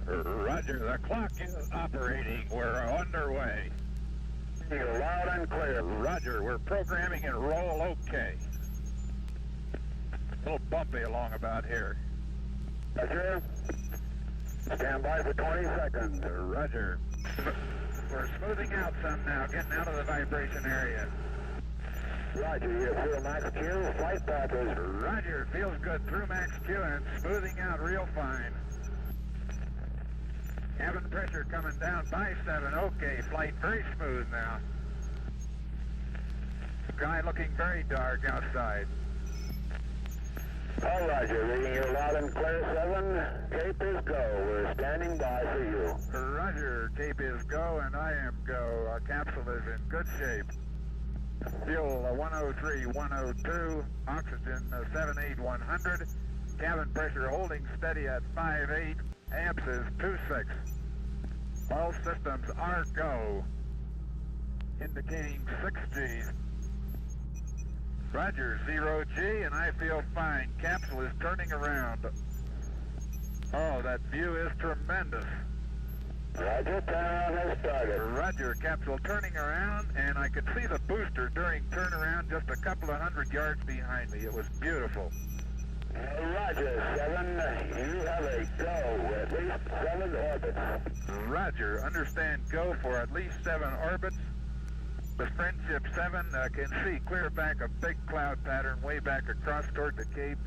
Roger, the clock is operating. We're underway. You're loud and clear. Roger, we're programming and roll okay. A little bumpy along about here. Roger. Stand by for 20 seconds. Roger. We're smoothing out some now, getting out of the vibration area. Roger, you feel max Q, flight path is... Roger, feels good through max Q and smoothing out real fine. Cabin pressure coming down by 7, okay, flight very smooth now. Sky looking very dark outside. All Roger, reading you loud and clear 7, Cape is go, we're standing by for you. Roger, Cape is go and I am go. Our capsule is in good shape. Fuel 103, 102, oxygen 78,100, cabin pressure holding steady at 5.8, amps is 2.6. All systems are go, indicating 6 Gs. Roger, 0 G, and I feel fine. Capsule is turning around. Oh, that view is tremendous. Roger, turnaround has started. Roger, capsule turning around, and I could see the booster during turnaround just a couple of 100 yards behind me. It was beautiful. Roger, 7, you have a go, at least 7 orbits. Roger, understand go for at least 7 orbits. The Friendship 7 can see clear back a big cloud pattern way back across toward the Cape.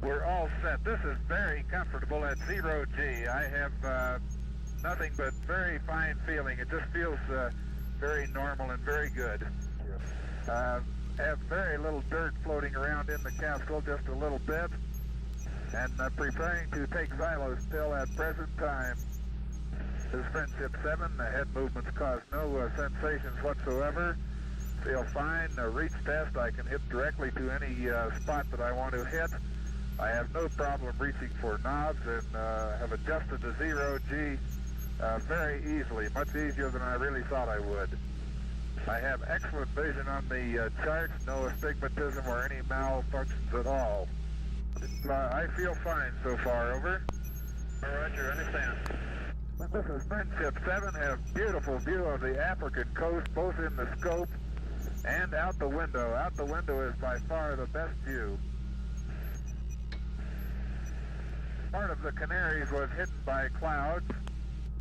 We're all set. This is very comfortable at 0 G. I have nothing but very fine feeling. It just feels very normal and very good. Have very little dirt floating around in the capsule, just a little bit. And preparing to take xylo still at present time. This is Friendship 7. The head movements cause no sensations whatsoever. Feel fine. Reach test, I can hit directly to any spot that I want to hit. I have no problem reaching for knobs and have adjusted to 0 G very easily, much easier than I really thought I would. I have excellent vision on the charts, no astigmatism or any malfunctions at all. I feel fine so far, over. Roger, understand. This is Friendship 7, have beautiful view of the African coast, both in the scope and out the window. Out the window is by far the best view. Part of the Canaries was hidden by clouds.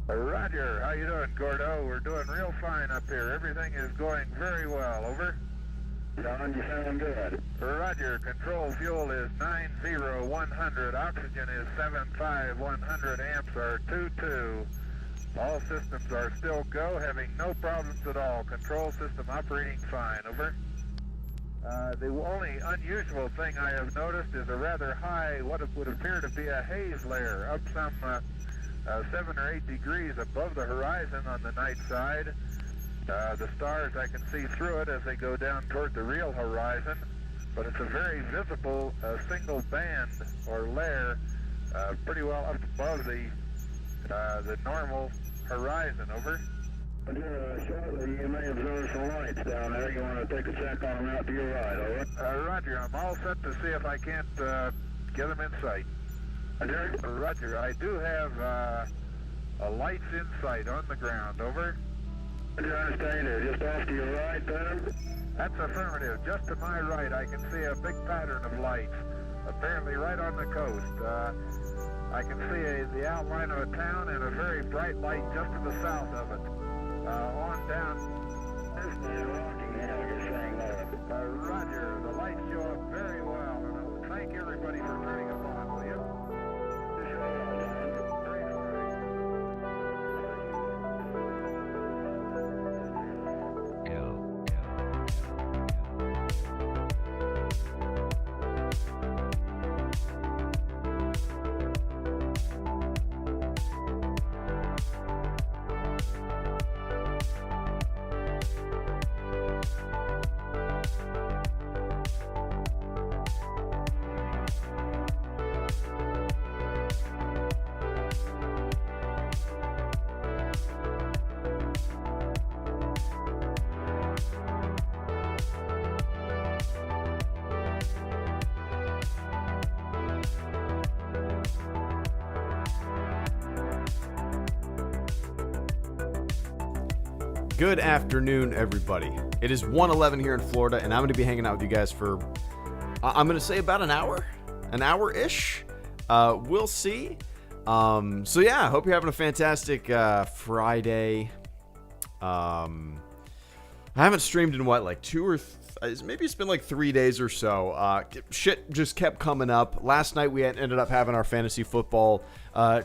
Roger, how you doing, Gordo? We're doing real fine up here. Everything is going very well, over. John, you sound good. Roger, control fuel is 90,100, oxygen is 75,100, amps are 22. All systems are still go, having no problems at all. Control system operating fine, over. The only unusual thing I have noticed is a rather high, what would appear to be a haze layer, up some 7 or 8 degrees above the horizon on the night side. The stars, I can see through it as they go down toward the real horizon, but it's a very visible single band or layer pretty well up above the normal horizon, over. Shortly, you may observe some lights down there. You want to take a check on them out to your right, over? Roger, I'm all set to see if I can't get them in sight. Roger, I do have lights in sight on the ground, over. Do you understand? They're just off to your right there? That's affirmative. Just to my right, I can see a big pattern of lights, apparently right on the coast. I can see the outline of a town and a very bright light just to the south of it. On down. Roger, the lights show up very well, and I'll thank everybody for turning them on, will you? Good afternoon, everybody. It is 1:11 here in Florida, and I'm going to be hanging out with you guys for, I'm going to say about an hour-ish. We'll see. So yeah, I hope you're having a fantastic Friday. I haven't streamed in what, like maybe it's been like 3 days or so. Shit just kept coming up. Last night we ended up having our fantasy football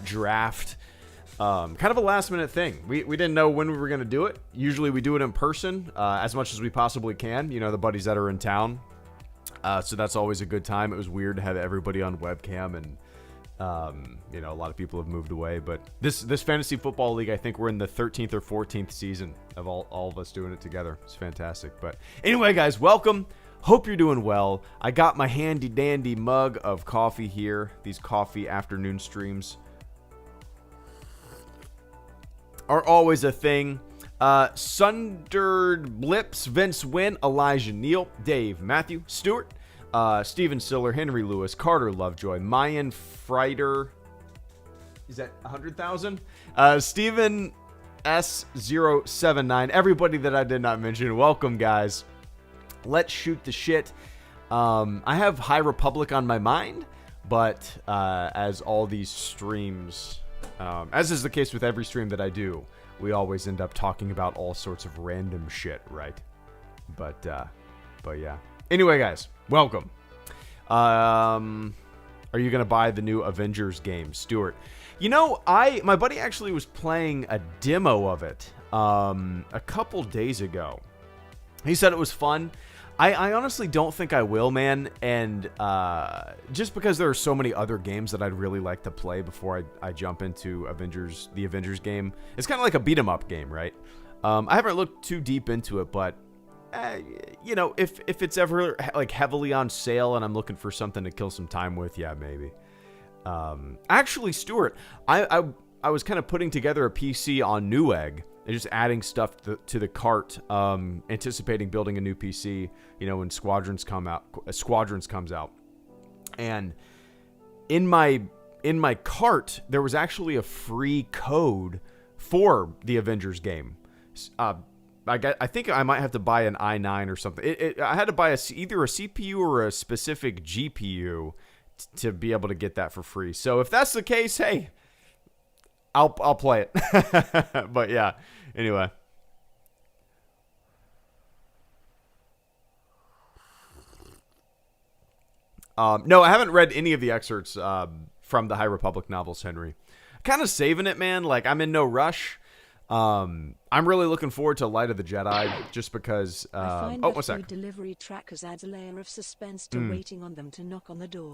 draft. Kind of a last minute thing. We didn't know when we were going to do it. Usually we do it in person as much as we possibly can. You know, the buddies that are in town. So that's always a good time. It was weird to have everybody on webcam, and you know, a lot of people have moved away. But this fantasy football league, I think we're in the 13th or 14th season of all of us doing it together. It's fantastic. But anyway, guys, welcome. Hope you're doing well. I got my handy dandy mug of coffee here. These coffee afternoon streams are always a thing. Sundered Blips, Vince Wynn, Elijah Neal, Dave, Matthew, Stewart, Steven Siller, Henry Lewis, Carter Lovejoy, Mayan Freiter, is that 100,000? Steven S079, everybody that I did not mention, welcome, guys. Let's shoot the shit. I have High Republic on my mind, but as all these streams, as is the case with every stream that I do, we always end up talking about all sorts of random shit, right? But yeah. Anyway, guys, welcome. Are you gonna buy the new Avengers game, Stuart? You know, my buddy actually was playing a demo of it a couple days ago. He said it was fun. I honestly don't think I will, man, and just because there are so many other games that I'd really like to play before I jump into the Avengers game. It's kind of like a beat-em-up game, right? I haven't looked too deep into it, but you know, if it's ever like heavily on sale and I'm looking for something to kill some time with, yeah, maybe. Actually, Stuart, I was kind of putting together a PC on Newegg. And just adding stuff to the cart, anticipating building a new PC, you know, when Squadrons comes out. And in my cart, there was actually a free code for the Avengers game. I think I might have to buy an i9 or something. I had to buy either a CPU or a specific GPU to be able to get that for free. So if that's the case, hey, I'll play it. But yeah, anyway. No, I haven't read any of the excerpts from the High Republic novels, Henry. Kind of saving it, man. Like, I'm in no rush. I'm really looking forward to Light of the Jedi, just because. I find that food sec. delivery trackers adds a layer of suspense to waiting on them to knock on the door.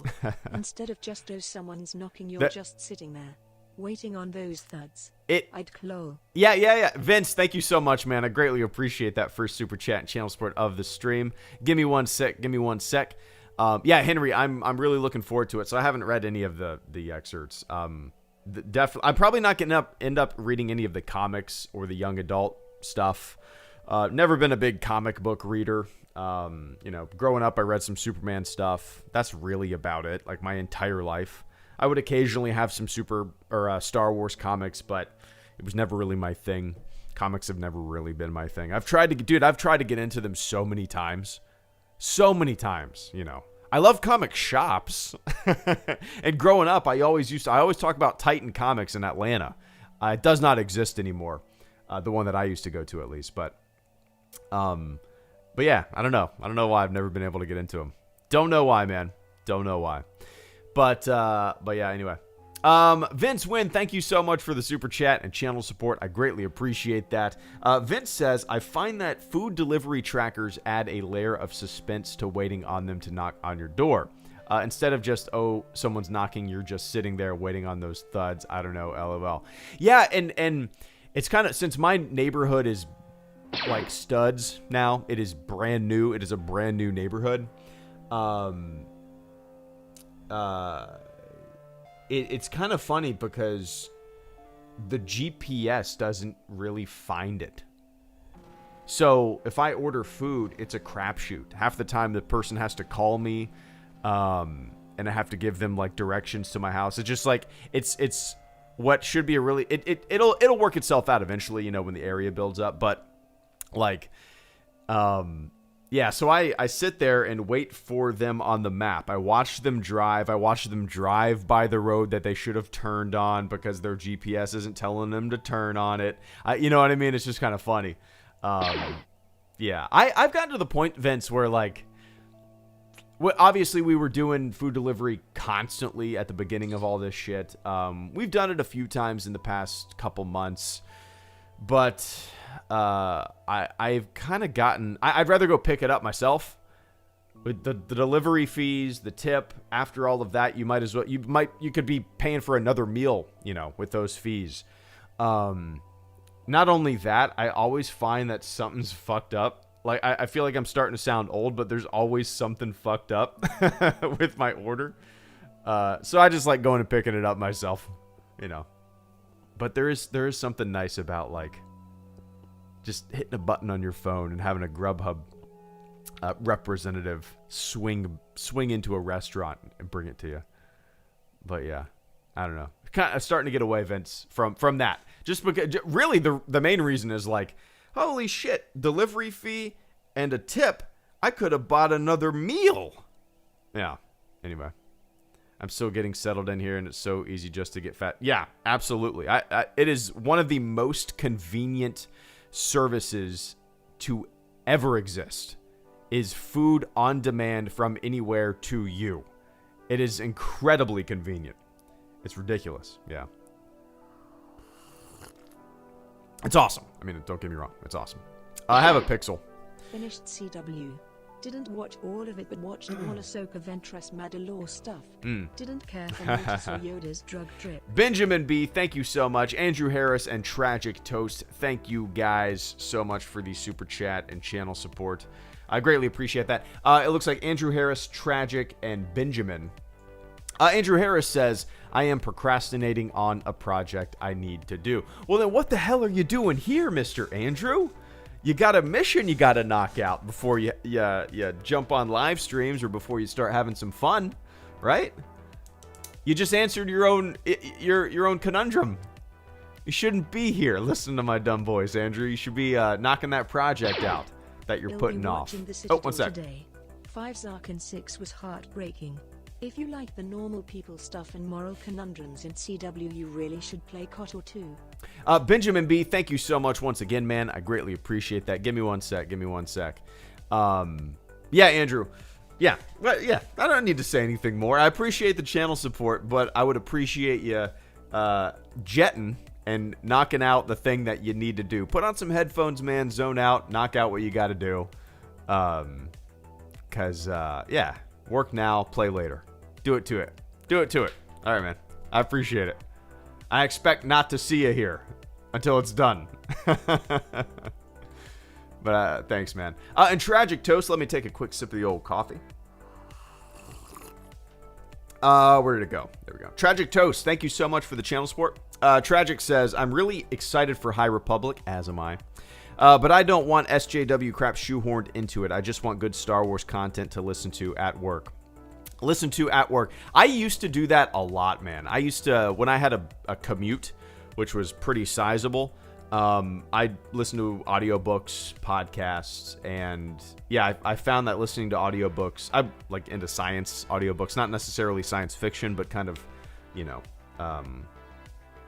Instead of just someone's knocking, you're just sitting there. Waiting on those thuds. I'd claw. Yeah. Vince, thank you so much, man. I greatly appreciate that first super chat and channel support of the stream. Give me one sec. Yeah, Henry, I'm really looking forward to it. So I haven't read any of the excerpts. Definitely, I'm probably not gonna end up reading any of the comics or the young adult stuff. Never been a big comic book reader. You know, growing up, I read some Superman stuff. That's really about it. Like my entire life. I would occasionally have some Star Wars comics, but it was never really my thing. Comics have never really been my thing. I've tried to get into them so many times, you know. I love comic shops. And growing up, I always talk about Titan Comics in Atlanta. It does not exist anymore. The one that I used to go to, at least, but yeah, I don't know why I've never been able to get into them. Don't know why, man. Don't know why. But yeah, anyway. Vince Wynn, thank you so much for the super chat and channel support. I greatly appreciate that. Vince says, I find that food delivery trackers add a layer of suspense to waiting on them to knock on your door. Instead of just, oh, someone's knocking, you're just sitting there waiting on those thuds. I don't know, LOL. Yeah, and it's kind of, since my neighborhood is like studs now, it is brand new. It is a brand new neighborhood. It's kind of funny because the GPS doesn't really find it. So if I order food, it's a crapshoot. Half the time the person has to call me, and I have to give them like directions to my house. It's just like it's what should be a really it'll work itself out eventually, you know, when the area builds up. But Like, yeah, so I sit there and wait for them on the map. I watch them drive. I watch them drive by the road that they should have turned on because their GPS isn't telling them to turn on it. You know what I mean? It's just kind of funny. Yeah, I've gotten to the point, Vince, where like, obviously we were doing food delivery constantly at the beginning of all this shit. We've done it a few times in the past couple months, but I've kind of gotten, I'd rather go pick it up myself. With the delivery fees, the tip, after all of that, you could be paying for another meal, you know, with those fees. Not only that, I always find that something's fucked up. Like, I feel like I'm starting to sound old, but there's always something fucked up with my order. So I just like going and picking it up myself, you know. But there is something nice about, like, just hitting a button on your phone and having a Grubhub representative swing into a restaurant and bring it to you. But yeah, I don't know. Kind of starting to get away, Vince, from that. Just because, really, the main reason is like, holy shit, delivery fee and a tip. I could have bought another meal. Yeah. Anyway, I'm still getting settled in here, and it's so easy just to get fat. Yeah, absolutely. It is one of the most convenient services to ever exist. Is food on demand from anywhere to you. It is incredibly convenient. It's ridiculous. Yeah. It's awesome. I mean, don't get me wrong. It's awesome. I have a Pixel. Finished CW. Didn't watch all of it, but watched all Ahsoka Ventress Mandalore stuff. Didn't care for Mantis or Yoda's drug trip. Benjamin B, thank you so much. Andrew Harris and Tragic Toast, thank you guys so much for the super chat and channel support. I greatly appreciate that. It looks like Andrew Harris, Tragic, and Benjamin. Andrew Harris says, I am procrastinating on a project I need to do. Well, then what the hell are you doing here, Mr. Andrew? You got a mission you got to knock out before you jump on live streams or before you start having some fun, right? You just answered your own conundrum. You shouldn't be here listening to my dumb voice, Andrew. You should be knocking that project out that you're putting off. Oh, one sec. Today. 5 Zark and 6 was heartbreaking. If you like the normal people stuff and moral conundrums in CW, you really should play KOTOR 2. Benjamin B, thank you so much once again, man. I greatly appreciate that. Give me one sec. Yeah, Andrew. Yeah, well, yeah. I don't need to say anything more. I appreciate the channel support, but I would appreciate you jetting and knocking out the thing that you need to do. Put on some headphones, man. Zone out. Knock out what you got to do. Because, yeah, work now, play later. Do it to it. All right, man. I appreciate it. I expect not to see you here until it's done. But thanks, man. And Tragic Toast, let me take a quick sip of the old coffee. Where did it go? There we go. Tragic Toast, thank you so much for the channel support. Tragic says, I'm really excited for High Republic, as am I. But I don't want SJW crap shoehorned into it. I just want good Star Wars content to listen to at work. I used to do that a lot, man. I used to, when I had a commute, which was pretty sizable, I'd listen to audiobooks, podcasts, and yeah, I found that listening to audiobooks, I'm like into science audiobooks, not necessarily science fiction, but kind of, you know,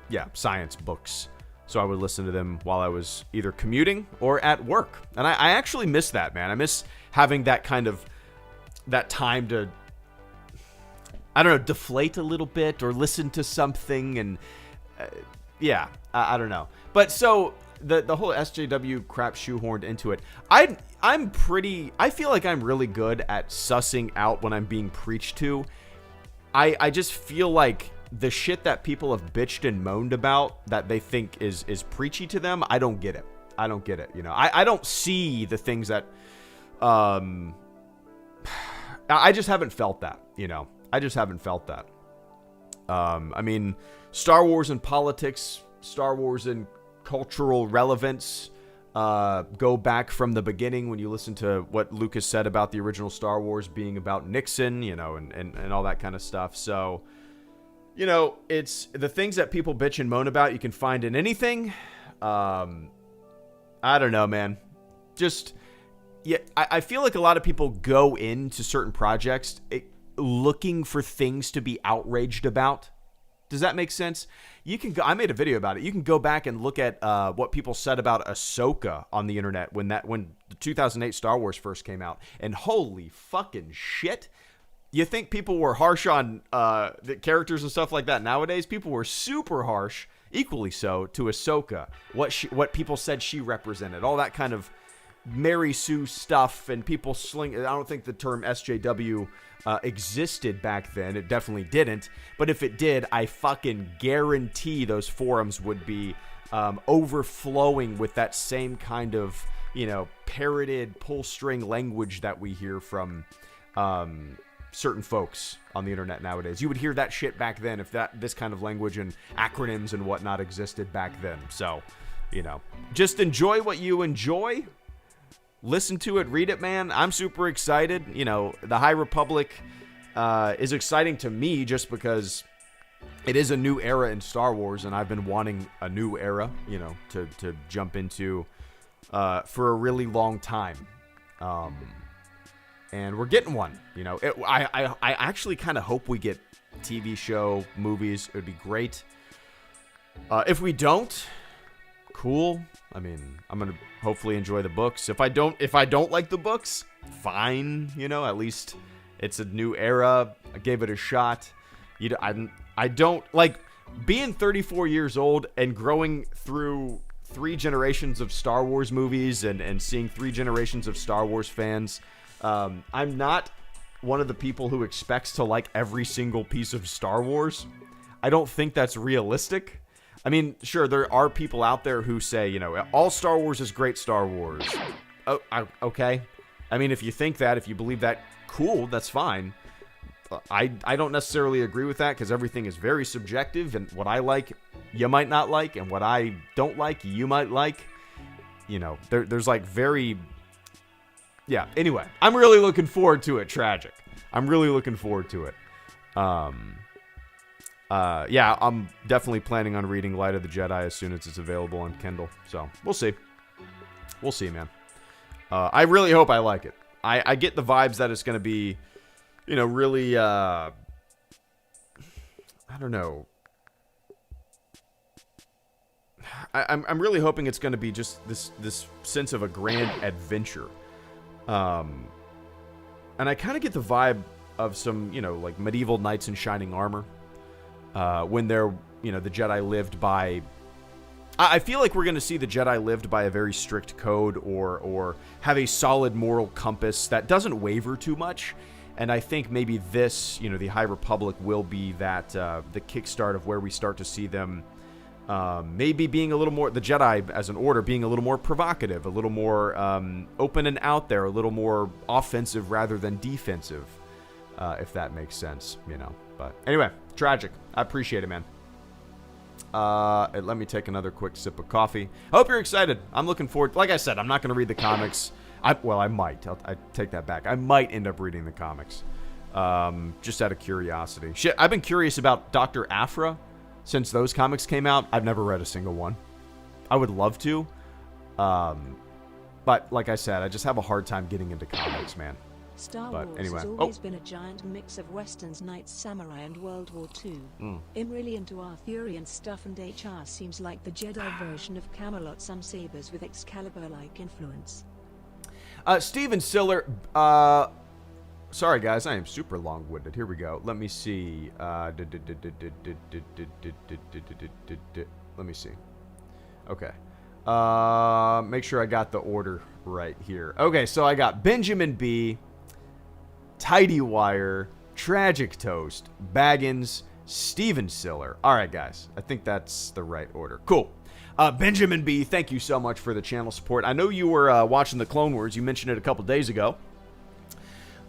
yeah, science books. So I would listen to them while I was either commuting or at work. And I actually miss that, man. I miss having that kind of, that time to, I don't know, deflate a little bit or listen to something. And yeah, I don't know. But so the whole SJW crap shoehorned into it. I feel like I'm really good at sussing out when I'm being preached to. I just feel like the shit that people have bitched and moaned about that they think is preachy to them, I don't get it. You know, I don't see the things that, I just haven't felt that, you know. I mean, Star Wars and politics, Star Wars and cultural relevance, go back from the beginning when you listen to what Lucas said about the original Star Wars being about Nixon, you know, and all that kind of stuff. So, you know, it's the things that people bitch and moan about you can find in anything. I don't know, man. just, yeah, I feel like a lot of people go into certain projects looking for things to be outraged about. Does that make sense? You can go, I made a video about it. You can go back and look at what people said about Ahsoka on the internet when the 2008 Star Wars first came out. And holy fucking shit. You think people were harsh on the characters and stuff like that nowadays? People were super harsh, equally so, to Ahsoka. What people said she represented. All that kind of Mary Sue stuff, and people I don't think the term SJW existed back then. It definitely didn't. But if it did, I fucking guarantee those forums would be overflowing with that same kind of, parroted pull string language that we hear from certain folks on the internet nowadays. You would hear that shit back then if this kind of language and acronyms and whatnot existed back then. So, just enjoy what you enjoy. Listen to it, read it, man. I'm super excited. The High Republic is exciting to me just because it is a new era in Star Wars, and I've been wanting a new era, to jump into for a really long time. And we're getting one. I actually kind of hope we get TV show, movies. It would be great. If we don't, cool. I mean, I'm gonna hopefully enjoy the books. If I don't like the books, fine. At least it's a new era. I gave it a shot. I don't like being 34 years old and growing through 3 generations of Star Wars movies and seeing 3 generations of Star Wars fans. I'm not one of the people who expects to like every single piece of Star Wars. I don't think that's realistic. I mean, sure, there are people out there who say, all Star Wars is great Star Wars. Oh, okay. I mean, if you think that, if you believe that, cool, that's fine. I don't necessarily agree with that because everything is very subjective, and what I like, you might not like, and what I don't like, you might like. There's like very... Yeah, anyway, I'm really looking forward to it. Tragic. I'm really looking forward to it. Yeah, I'm definitely planning on reading Light of the Jedi as soon as it's available on Kindle. So, we'll see. We'll see, man. I really hope I like it. I get the vibes that it's going to be, really, I don't know. I'm really hoping it's going to be just this sense of a grand adventure. And I kind of get the vibe of some, like medieval knights in shining armor. When they're, the Jedi lived by... I feel like we're going to see the Jedi lived by a very strict code or have a solid moral compass that doesn't waver too much. And I think maybe this, the High Republic will be that, the kickstart of where we start to see them maybe being a little more, the Jedi as an order being a little more provocative, a little more open and out there, a little more offensive rather than defensive, if that makes sense, But anyway, tragic. I appreciate it, man. Let me take another quick sip of coffee. I hope you're excited. I'm looking forward. Like I said, I'm not going to read the comics. I might. I take that back. I might end up reading the comics. Just out of curiosity. Shit, I've been curious about Dr. Aphra since those comics came out. I've never read a single one. I would love to. But like I said, I just have a hard time getting into comics, man. Star Wars has always been a giant mix of westerns, knights, samurai, and World War II. I'm really into Arthurian stuff, and HR seems like the Jedi version of Camelot, some sabers with Excalibur-like influence. Steven Siller, sorry guys, I am super long-winded. Here we go. Let me see. Let me see. Okay. Make sure I got the order right here. Okay, so I got Benjamin B., Tidy Wire, Tragic Toast, Baggins, Steven Siller. All right, guys. I think that's the right order. Cool. Benjamin B., thank you so much for the channel support. I know you were watching the Clone Wars. You mentioned it a couple days ago.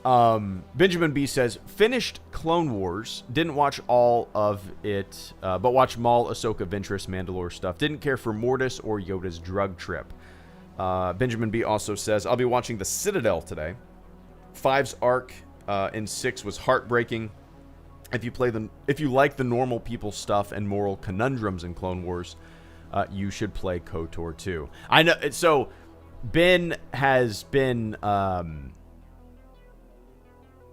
Benjamin B. says, finished Clone Wars. Didn't watch all of it, but watched Maul, Ahsoka, Ventress, Mandalore stuff. Didn't care for Mortis or Yoda's drug trip. Benjamin B. also says, I'll be watching The Citadel today. 5's arc in 6 was heartbreaking. If you like the normal people stuff and moral conundrums in Clone Wars, you should play KOTOR 2. I know. So Ben has been,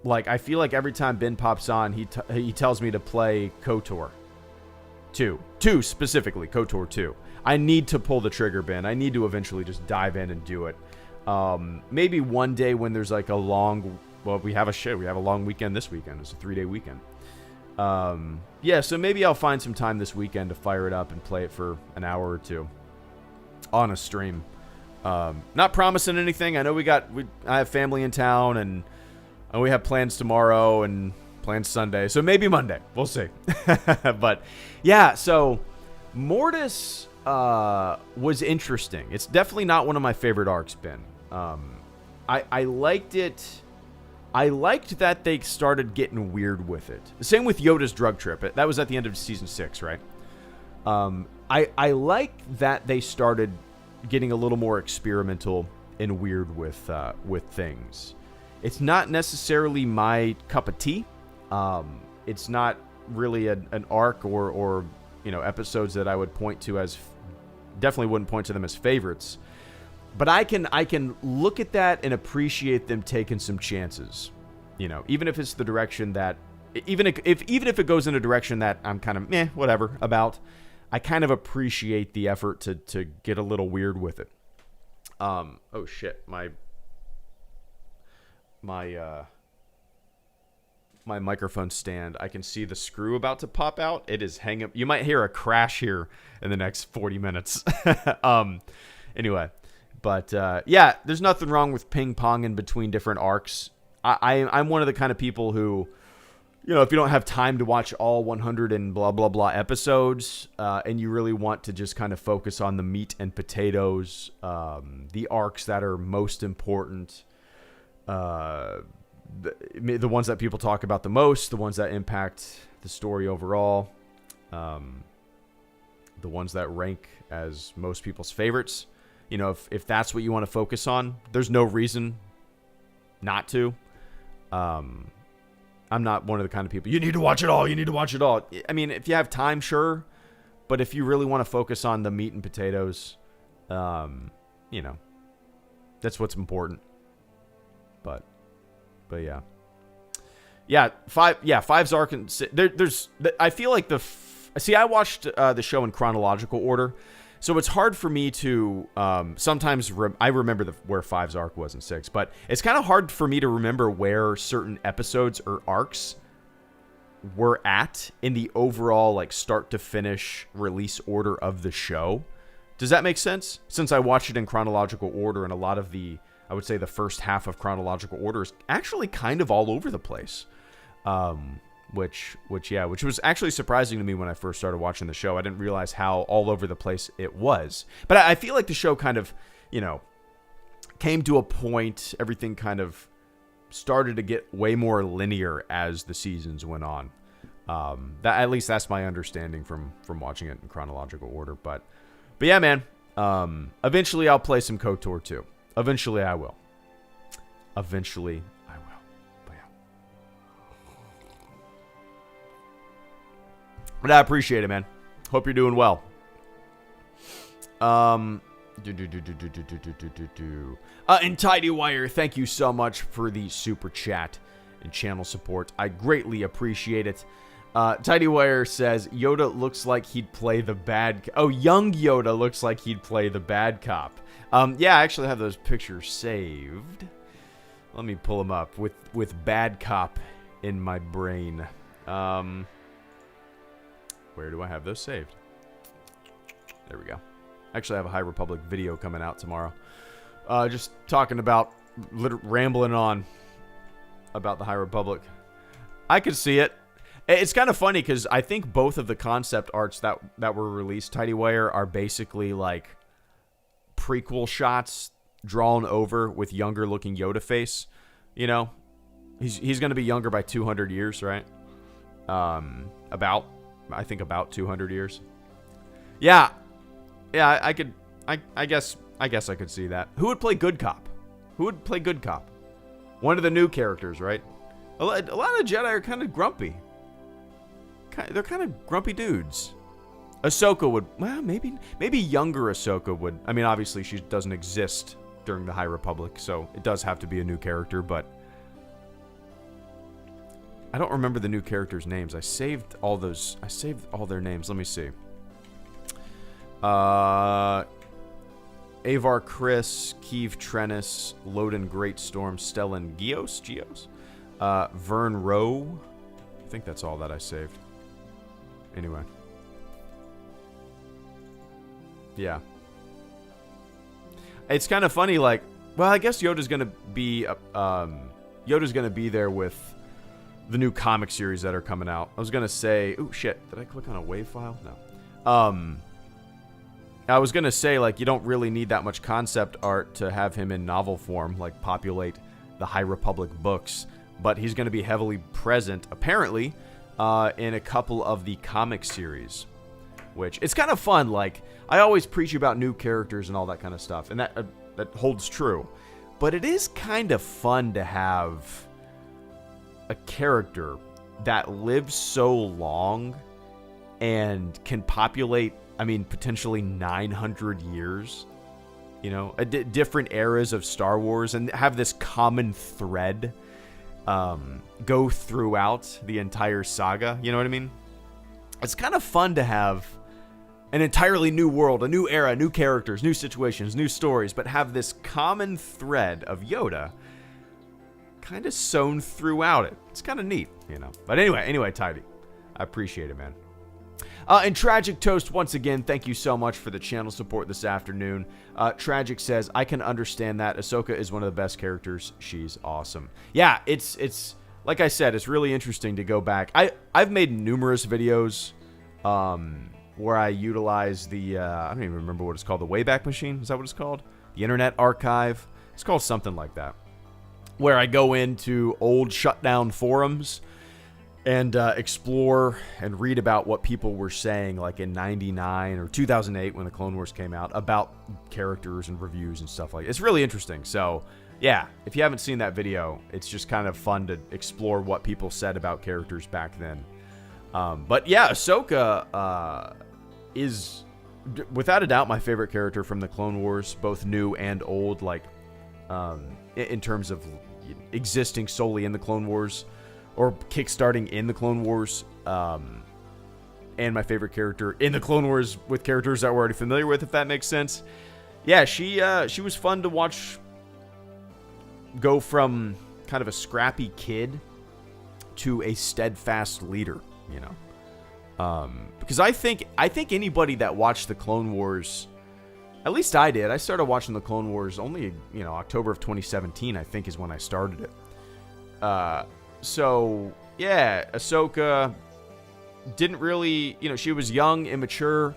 like, I feel like every time Ben pops on, he tells me to play KOTOR 2. 2 specifically, KOTOR 2. I need to pull the trigger, Ben. I need to eventually just dive in and do it. Maybe one day when there's like a long, well, we have a long weekend this weekend. It's a 3-day weekend. Yeah, so maybe I'll find some time this weekend to fire it up and play it for an hour or two on a stream. Not promising anything. I know I have family in town, and we have plans tomorrow and plans Sunday. So maybe Monday. We'll see. But yeah, so Mortis was interesting. It's definitely not one of my favorite arcs, Ben. I liked it. I liked that they started getting weird with it. The same with Yoda's drug trip. That was at the end of season 6, right? I like that they started getting a little more experimental and weird with things. It's not necessarily my cup of tea. It's not really an arc or episodes that I would point to as, definitely wouldn't point to them as favorites. But I can look at that and appreciate them taking some chances. Even if it's the direction that, even if it goes in a direction that I'm kind of whatever about, I kind of appreciate the effort to get a little weird with it. Oh shit, my microphone stand, I can see the screw about to pop out. It is hanging. You might hear a crash here in the next 40 minutes. Anyway, but yeah, there's nothing wrong with ping-ponging between different arcs. I'm one of the kind of people who, if you don't have time to watch all 100 and blah, blah, blah episodes, and you really want to just kind of focus on the meat and potatoes, the arcs that are most important, the ones that people talk about the most, the ones that impact the story overall, the ones that rank as most people's favorites. If that's what you want to focus on, there's no reason not to. I'm not one of the kind of people, you need to watch it all. You need to watch it all. I mean, if you have time, sure. But if you really want to focus on the meat and potatoes, that's what's important. But yeah. Yeah, Five's arc. There's I feel like I watched the show in chronological order. So it's hard for me to sometimes I remember where Five's arc was in 6, but it's kind of hard for me to remember where certain episodes or arcs were at in the overall like start to finish release order of the show. Does that make sense? Since I watched it in chronological order, and a lot of I would say the first half of chronological order is actually kind of all over the place. Which was actually surprising to me when I first started watching the show. I didn't realize how all over the place it was. But I feel like the show kind of, came to a point, everything kind of started to get way more linear as the seasons went on. At least that's my understanding from watching it in chronological order. But yeah, man, eventually I'll play some KOTOR 2. Eventually I will. But I appreciate it, man. Hope you're doing well. And Tidy Wire, thank you so much for the super chat and channel support. I greatly appreciate it. Tidy Wire says, Yoda looks like he'd play the bad... young Yoda looks like he'd play the bad cop. Yeah, I actually have those pictures saved. Let me pull them up with bad cop in my brain. Where do I have those saved? There we go. Actually, I have a High Republic video coming out tomorrow. Just talking about, rambling on about the High Republic. I could see it. It's kind of funny because I think both of the concept arts that were released, Tidy Wire, are basically like prequel shots drawn over with younger looking Yoda face. He's going to be younger by 200 years, right? I think about 200 years. Yeah, I guess I could see that. Who would play good cop? One of the new characters, right? A lot of Jedi are kind of grumpy. They're kind of grumpy dudes. Ahsoka would, well, maybe younger Ahsoka would. I mean, obviously she doesn't exist during the High Republic, so it does have to be a new character, but I don't remember the new characters' names. I saved all their names. Let me see. Avar Chris, Keeve Trennis, Loden Greatstorm, Stellan Geos? Vern Rowe. I think that's all that I saved. Anyway. Yeah. It's kind of funny, like, well, I guess Yoda's gonna be there with the new comic series that are coming out. I was gonna say, oh shit, did I click on a WAV file? No. I was gonna say, like, you don't really need that much concept art to have him in novel form, like populate the High Republic books, but he's gonna be heavily present, apparently, in a couple of the comic series, which it's kind of fun. Like, I always preach about new characters and all that kind of stuff, and that holds true. But it is kind of fun to have a character that lives so long and can populate, I mean, potentially 900 years, you know, different eras of Star Wars, and have this common thread go throughout the entire saga. You know what I mean? It's kind of fun to have an entirely new world, a new era, new characters, new situations, new stories, but have this common thread of Yoda kind of sewn throughout it. It's kind of neat, you know. But anyway, Tidy, I appreciate it, man. And Tragic Toast, once again, thank you so much for the channel support this afternoon. Tragic says, I can understand that. Ahsoka is one of the best characters. She's awesome. Yeah, it's like I said, it's really interesting to go back. I've made numerous videos where I utilize the, I don't even remember what it's called, the Wayback Machine? Is that what it's called? The Internet Archive? It's called something like that. Where I go into old shutdown forums and explore and read about what people were saying, like in 99 or 2008 when the Clone Wars came out, about characters and reviews and stuff like that. It's really interesting. So, yeah, if you haven't seen that video, it's just kind of fun to explore what people said about characters back then. But yeah, Ahsoka is, without a doubt, my favorite character from the Clone Wars, both new and old, like, in terms of existing solely in the Clone Wars, or kickstarting in the Clone Wars, and my favorite character in the Clone Wars with characters that we're already familiar with, if that makes sense. Yeah, she was fun to watch go from kind of a scrappy kid to a steadfast leader, you know. Because I think anybody that watched the Clone Wars, at least I did. I started watching the Clone Wars only, you know, October of 2017, I think, is when I started it. So, yeah, Ahsoka didn't really, you know, she was young, immature.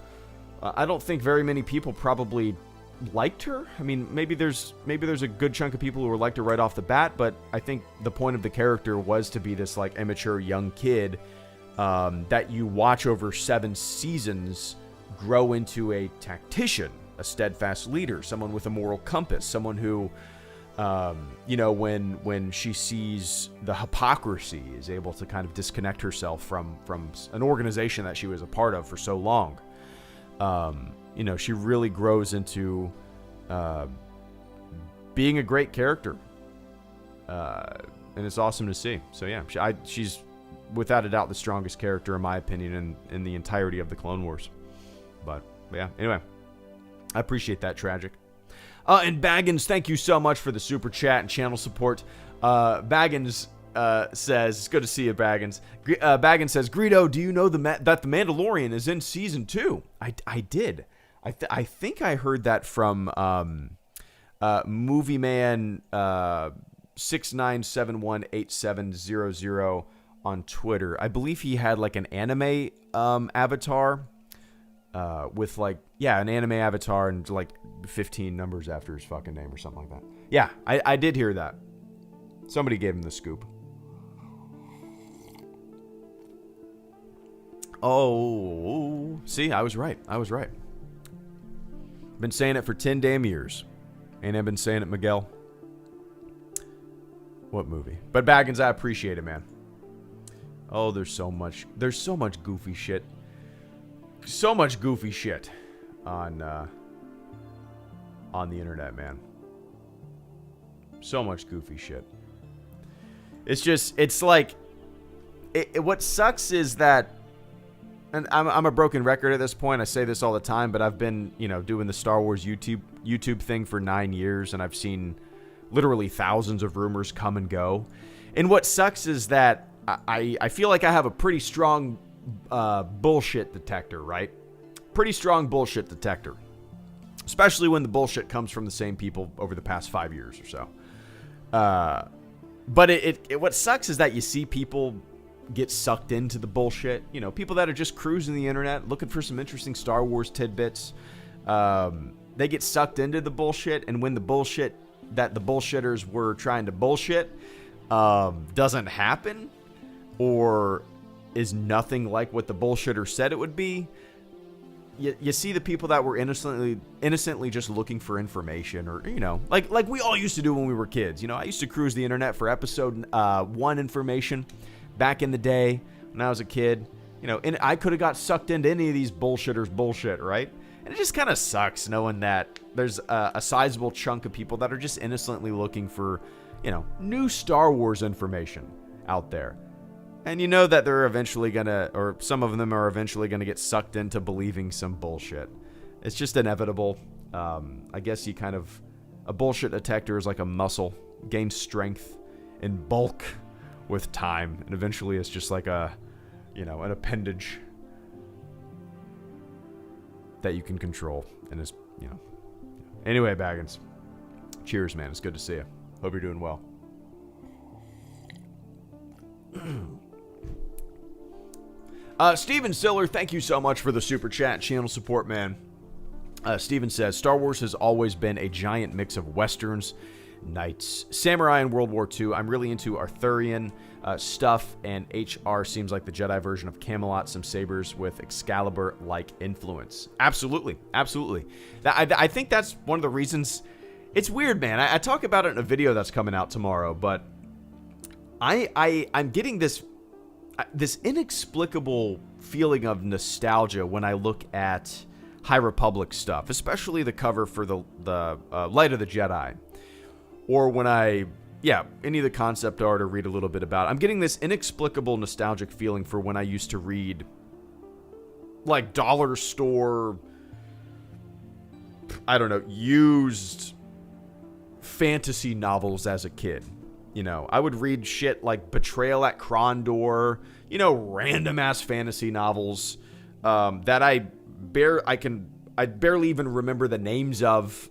I don't think very many people probably liked her. I mean, maybe there's a good chunk of people who liked her right off the bat, but I think the point of the character was to be this, like, immature young kid that you watch over 7 seasons grow into a tactician, a steadfast leader, someone with a moral compass, someone who, you know, when she sees the hypocrisy, is able to kind of disconnect herself from an organization that she was a part of for so long. You know, she really grows into being a great character, and it's awesome to see. So yeah, she's without a doubt the strongest character, in my opinion, in the entirety of the Clone Wars. But yeah, anyway, I appreciate that, Tragic. And Baggins, thank you so much for the super chat and channel support. Baggins says, it's good to see you, Baggins. Baggins says, Greedo, do you know that the Mandalorian is in season 2? I did. I think I heard that from Movie Man 69718700 on Twitter. I believe he had like an anime avatar. With like, yeah, an anime avatar and like 15 numbers after his fucking name or something like that. Yeah, I did hear that. Somebody gave him the scoop. Oh, see, I was right. Been saying it for 10 damn years. Ain't I been saying it, Miguel? What movie? But Baggins, I appreciate it, man. Oh, there's so much goofy shit. So much goofy shit on the internet, man. So much goofy shit. It's just, it's like, what sucks is that, and I'm a broken record at this point. I say this all the time, but I've been, doing the Star Wars YouTube thing for 9 years, and I've seen literally thousands of rumors come and go. And what sucks is that I feel like I have a pretty strong bullshit detector, right? Pretty strong bullshit detector. Especially when the bullshit comes from the same people over the past 5 years or so. But what sucks is that you see people get sucked into the bullshit. People that are just cruising the internet, looking for some interesting Star Wars tidbits. They get sucked into the bullshit, and when the bullshit that the bullshitters were trying to bullshit doesn't happen, or is nothing like what the bullshitter said it would be, you see the people that were innocently just looking for information, or like we all used to do when we were kids. I used to cruise the internet for episode 1 information back in the day when I was a kid. And I could have got sucked into any of these bullshitters bullshit, right? And it just kind of sucks knowing that there's a sizable chunk of people that are just innocently looking for new Star Wars information out there. And that they're eventually gonna, or some of them are eventually gonna get sucked into believing some bullshit. It's just inevitable. I guess a bullshit detector is like a muscle, gains strength and bulk with time, and eventually it's just like an appendage that you can control. And it's, Anyway, Baggins, cheers, man. It's good to see you. Hope you're doing well. Steven Siller, thank you so much for the super chat channel support, man. Steven says, Star Wars has always been a giant mix of westerns, knights, samurai, and World War II. I'm really into Arthurian stuff, and HR seems like the Jedi version of Camelot, some sabers with Excalibur-like influence. Absolutely. I think that's one of the reasons. It's weird, man. I talk about it in a video that's coming out tomorrow, but I'm getting this inexplicable feeling of nostalgia when I look at High Republic stuff, especially the cover for the Light of the Jedi, or when any of the concept art or read a little bit about it. I'm getting this inexplicable nostalgic feeling for when I used to read like dollar store, used fantasy novels as a kid. I would read shit like Betrayal at Krondor, random ass fantasy novels that I barely even remember the names of.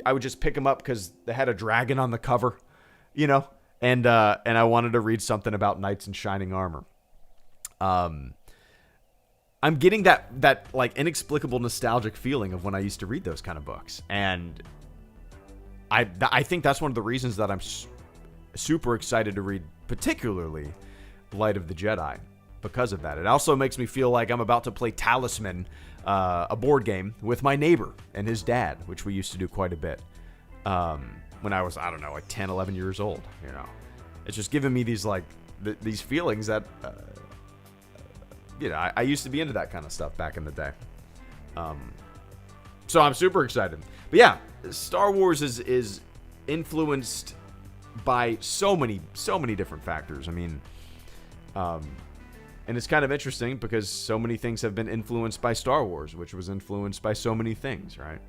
I would just pick them up because they had a dragon on the cover, and I wanted to read something about knights in shining armor. I'm getting that like inexplicable nostalgic feeling of when I used to read those kind of books, and I think that's one of the reasons that I'm super excited to read, particularly Light of the Jedi, because of that. It also makes me feel like I'm about to play Talisman, a board game, with my neighbor and his dad, which we used to do quite a bit when I was, like 10, 11 years old. It's just giving me these these feelings that, I used to be into that kind of stuff back in the day. So I'm super excited. But yeah, Star Wars is influenced by so many different factors. I mean, and it's kind of interesting because so many things have been influenced by Star Wars, which was influenced by so many things, right?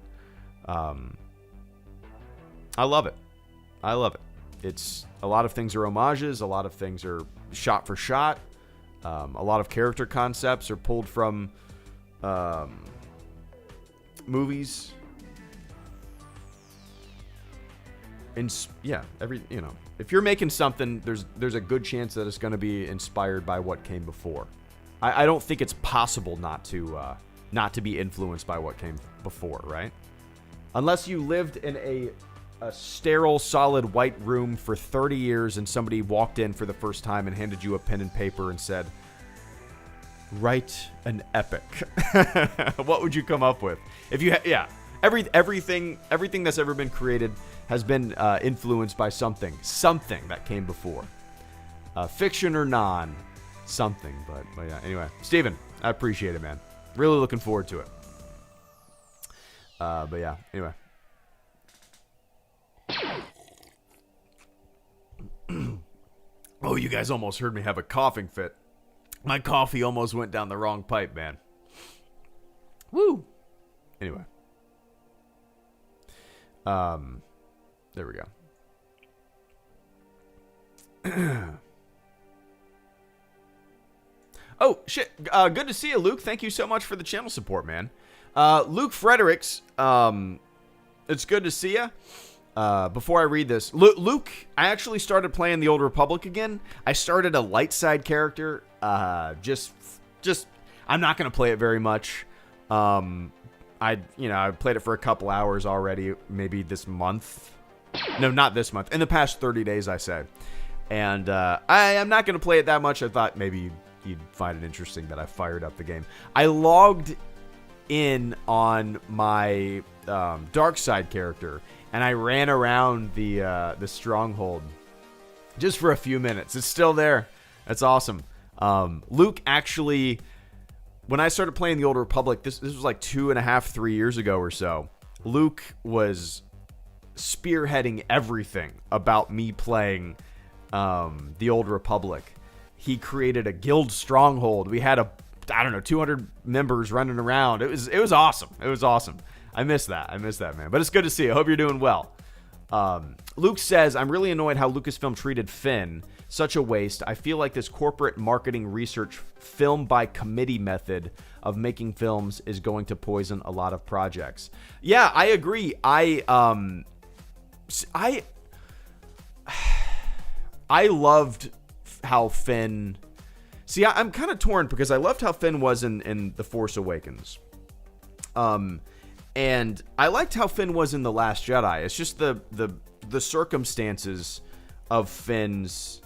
I love it. It's a lot of things are homages. A lot of things are shot for shot. A lot of character concepts are pulled from movies. And if you're making something, there's a good chance that it's going to be inspired by what came before. I don't think it's possible not to be influenced by what came before, right? Unless you lived in a sterile, solid white room for 30 years and somebody walked in for the first time and handed you a pen and paper and said, write an epic. What would you come up with? If you everything that's ever been created has been influenced by something that came before, fiction or non, something. But yeah, anyway, Steven, I appreciate it, man. Really looking forward to it. But yeah, anyway. Oh, you guys almost heard me have a coughing fit. My coffee almost went down the wrong pipe, man. Woo. Anyway. There we go. Oh, shit. Good to see you, Luke. Thank you so much for the channel support, man. Luke Fredericks, it's good to see you. Before I read this, Luke, I actually started playing the Old Republic again. I started a light side character. Just, I'm not going to play it very much. I played it for a couple hours already, maybe this month. No, not this month. In the past 30 days, I say. And I am not going to play it that much. I thought maybe you'd find it interesting that I fired up the game. I logged in on my dark side character, and I ran around the stronghold just for a few minutes. It's still there. That's awesome. Luke actually, when I started playing the Old Republic, this was like 2.5, 3 years ago or so. Luke was spearheading everything about me playing the Old Republic. He created a guild stronghold. We had 200 members running around. It was awesome. It was awesome. I miss that, man. But it's good to see you. I hope you're doing well. Luke says, I'm really annoyed how Lucasfilm treated Finn. Such a waste. I feel like this corporate marketing research film by committee method of making films is going to poison a lot of projects. Yeah, I agree. I loved how Finn... See, I'm kind of torn because I loved how Finn was in The Force Awakens. And I liked how Finn was in The Last Jedi. It's just the circumstances of Finn's...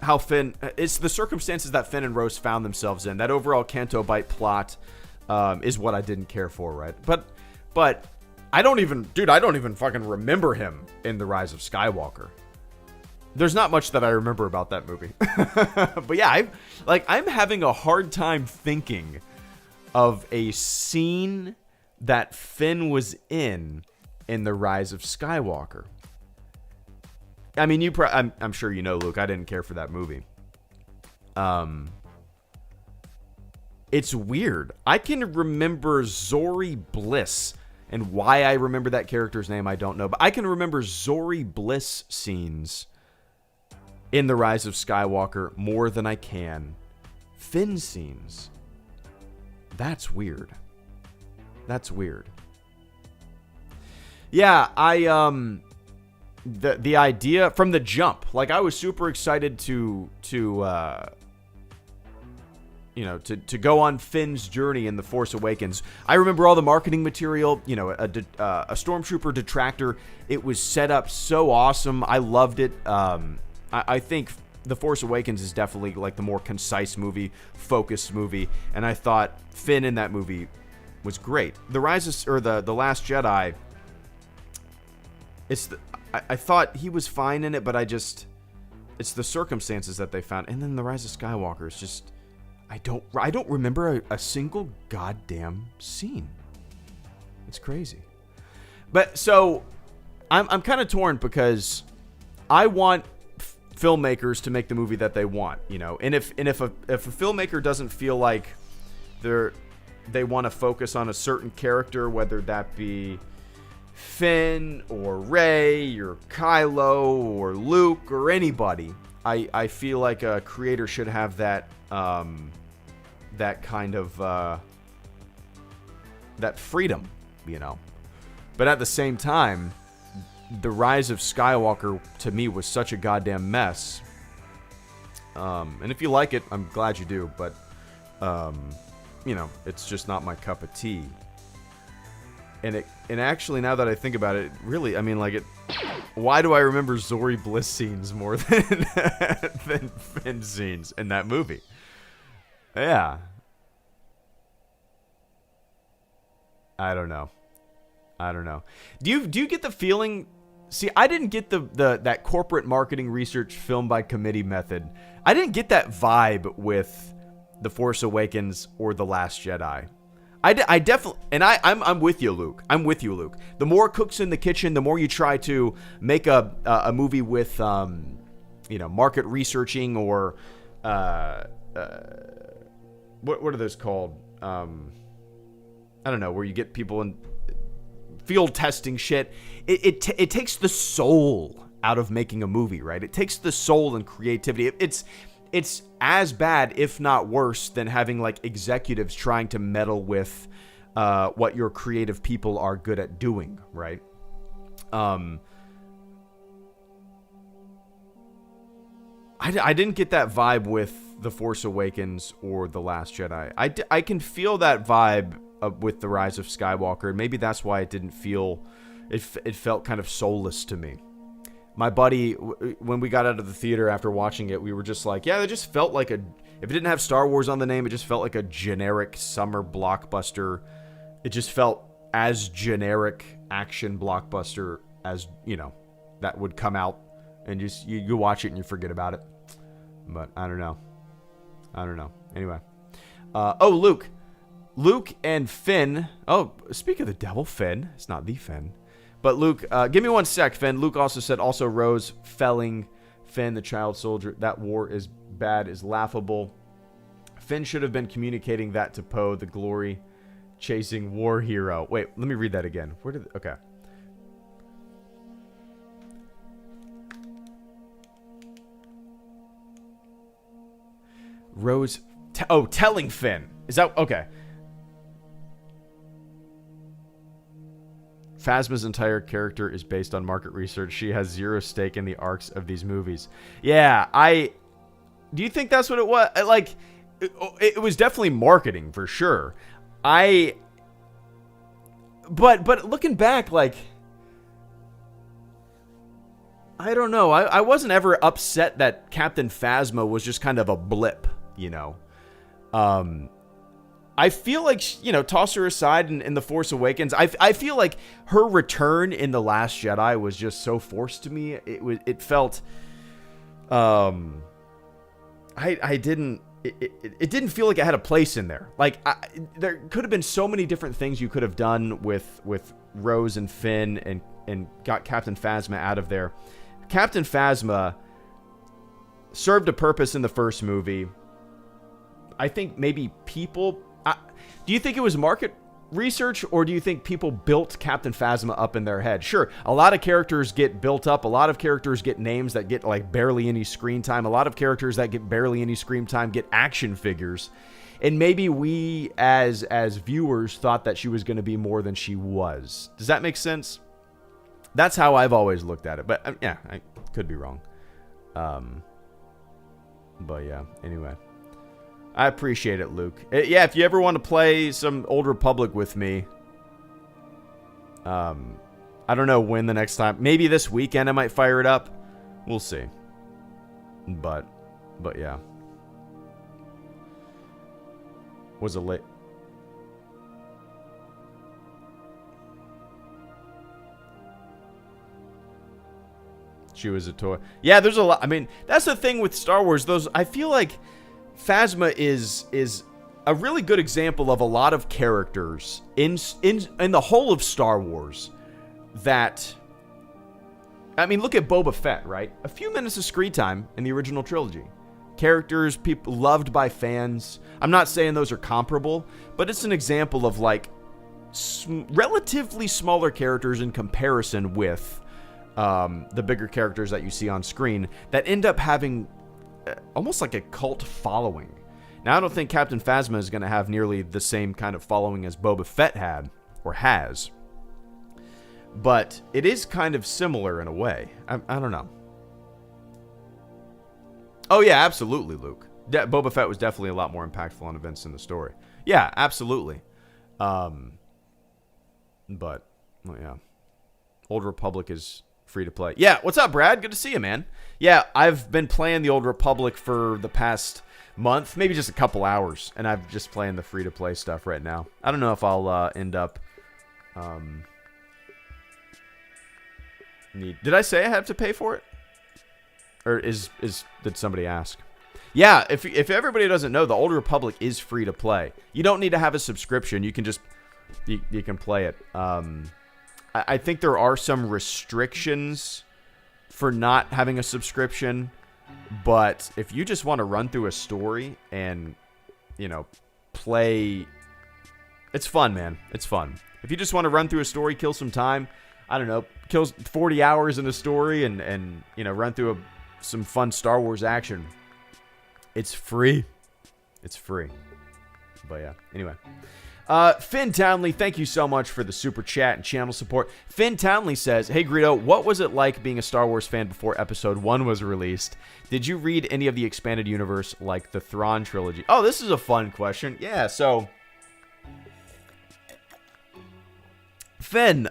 How Finn... It's the circumstances that Finn and Rose found themselves in. That overall Canto Bight plot is what I didn't care for, right? But I don't even fucking remember him in The Rise of Skywalker. There's not much that I remember about that movie. But yeah, I'm having a hard time thinking of a scene that Finn was in The Rise of Skywalker. I mean, I'm sure you know, Luke, I didn't care for that movie. It's weird. I can remember Zori Bliss, and why I remember that character's name, I don't know. But I can remember Zori Bliss scenes in The Rise of Skywalker more than I can Finn scenes. That's weird. Yeah, the idea from the jump, like I was super excited to go on Finn's journey in The Force Awakens. I remember all the marketing material, a stormtrooper detractor. It was set up so awesome. I loved it. I think The Force Awakens is definitely like the more concise movie, focused movie, and I thought Finn in that movie was great. The Last Jedi, I thought he was fine in it, but it's the circumstances that they found. And then The Rise of Skywalker is just, I don't remember a single goddamn scene. It's crazy. But so I'm kind of torn because I want filmmakers to make the movie that they want, and if a filmmaker doesn't feel like they want to focus on a certain character, whether that be Finn or Rey or Kylo or Luke or anybody, I feel like a creator should have that kind of that freedom, but at the same time, The Rise of Skywalker, to me, was such a goddamn mess. And if you like it, I'm glad you do, but, it's just not my cup of tea. And actually, now that I think about it, really, why do I remember Zori Bliss scenes more than Finn scenes in that movie? Yeah. I don't know. Do you get the feeling... See, I didn't get that corporate marketing research film by committee method. I didn't get that vibe with The Force Awakens or The Last Jedi. I definitely, and I'm with you, Luke. The more cooks in the kitchen, the more you try to make a movie with market researching or what are those called? I don't know, where you get people in field testing shit. It takes the soul out of making a movie, right? It takes the soul and creativity. It's as bad, if not worse, than having like executives trying to meddle with what your creative people are good at doing, right? I didn't get that vibe with The Force Awakens or The Last Jedi. I can feel that vibe with The Rise of Skywalker, and maybe that's why it didn't feel... It felt kind of soulless to me. My buddy, when we got out of the theater after watching it, we were just like, yeah, it just felt like a... If it didn't have Star Wars on the name, it just felt like a generic summer blockbuster. It just felt as generic action blockbuster as, that would come out. And just you watch it and you forget about it. But I don't know. Anyway. Luke and Finn. Oh, speak of the devil, Finn. It's not the Finn. But Luke, give me one sec, Finn. Luke also said, also Rose felling Finn, the child soldier. That war is bad, is laughable. Finn should have been communicating that to Poe, the glory-chasing war hero. Wait, let me read that again. Okay. Rose, telling Finn. Is that, okay. Phasma's entire character is based on market research. She has zero stake in the arcs of these movies. Yeah, do you think that's what it was? Like, it was definitely marketing for sure. But looking back, like, I don't know. I wasn't ever upset that Captain Phasma was just kind of a blip, I feel like, toss her aside in The Force Awakens. I feel like her return in The Last Jedi was just so forced to me. It felt, it didn't feel like it had a place in there. Like, there could have been so many different things you could have done with Rose and Finn and got Captain Phasma out of there. Captain Phasma served a purpose in the first movie. I think maybe people... do you think it was market research, or do you think people built Captain Phasma up in their head? Sure, a lot of characters get built up. A lot of characters get names that get like barely any screen time. A lot of characters that get barely any screen time get action figures. And maybe we as viewers thought that she was going to be more than she was. Does that make sense? That's how I've always looked at it. But yeah, I could be wrong. But yeah, anyway. I appreciate it, Luke. Yeah, if you ever want to play some Old Republic with me, I don't know when the next time. Maybe this weekend I might fire it up. We'll see. But yeah. Was a late. She was a toy. Yeah, there's a lot. I mean, that's the thing with Star Wars. I feel like Phasma is a really good example of a lot of characters in the whole of Star Wars that... I mean, look at Boba Fett, right? A few minutes of screen time in the original trilogy. Characters, people loved by fans. I'm not saying those are comparable, but it's an example of like relatively smaller characters in comparison with the bigger characters that you see on screen that end up having almost like a cult following. Now, I don't think Captain Phasma is going to have nearly the same kind of following as Boba Fett had or has, but it is kind of similar in a way. I don't know. Oh yeah, absolutely, Luke. Boba Fett was definitely a lot more impactful on events in the story. Yeah, absolutely. But well, yeah, Old Republic is free to play. Yeah, what's up, Brad? Good to see you, man. Yeah, I've been playing the Old Republic for the past month, maybe just a couple hours, and I'm just playing the free to play stuff right now. I don't know if I'll end up Did I say I have to pay for it? Or did somebody ask? Yeah, if everybody doesn't know, the Old Republic is free to play. You don't need to have a subscription. You can just you can play it. I think there are some restrictions for not having a subscription. But if you just want to run through a story and, you know, play, it's fun, man. It's fun. If you just want to run through a story, kill some time, I don't know, kill 40 hours in a story and you know, run through some fun Star Wars action, it's free. It's free. But yeah, anyway. Finn Townley, thank you so much for the super chat and channel support. Finn Townley says, hey Greedo, what was it like being a Star Wars fan before Episode 1 was released? Did you read any of the expanded universe like the Thrawn trilogy? Oh, this is a fun question. Yeah, so Finn,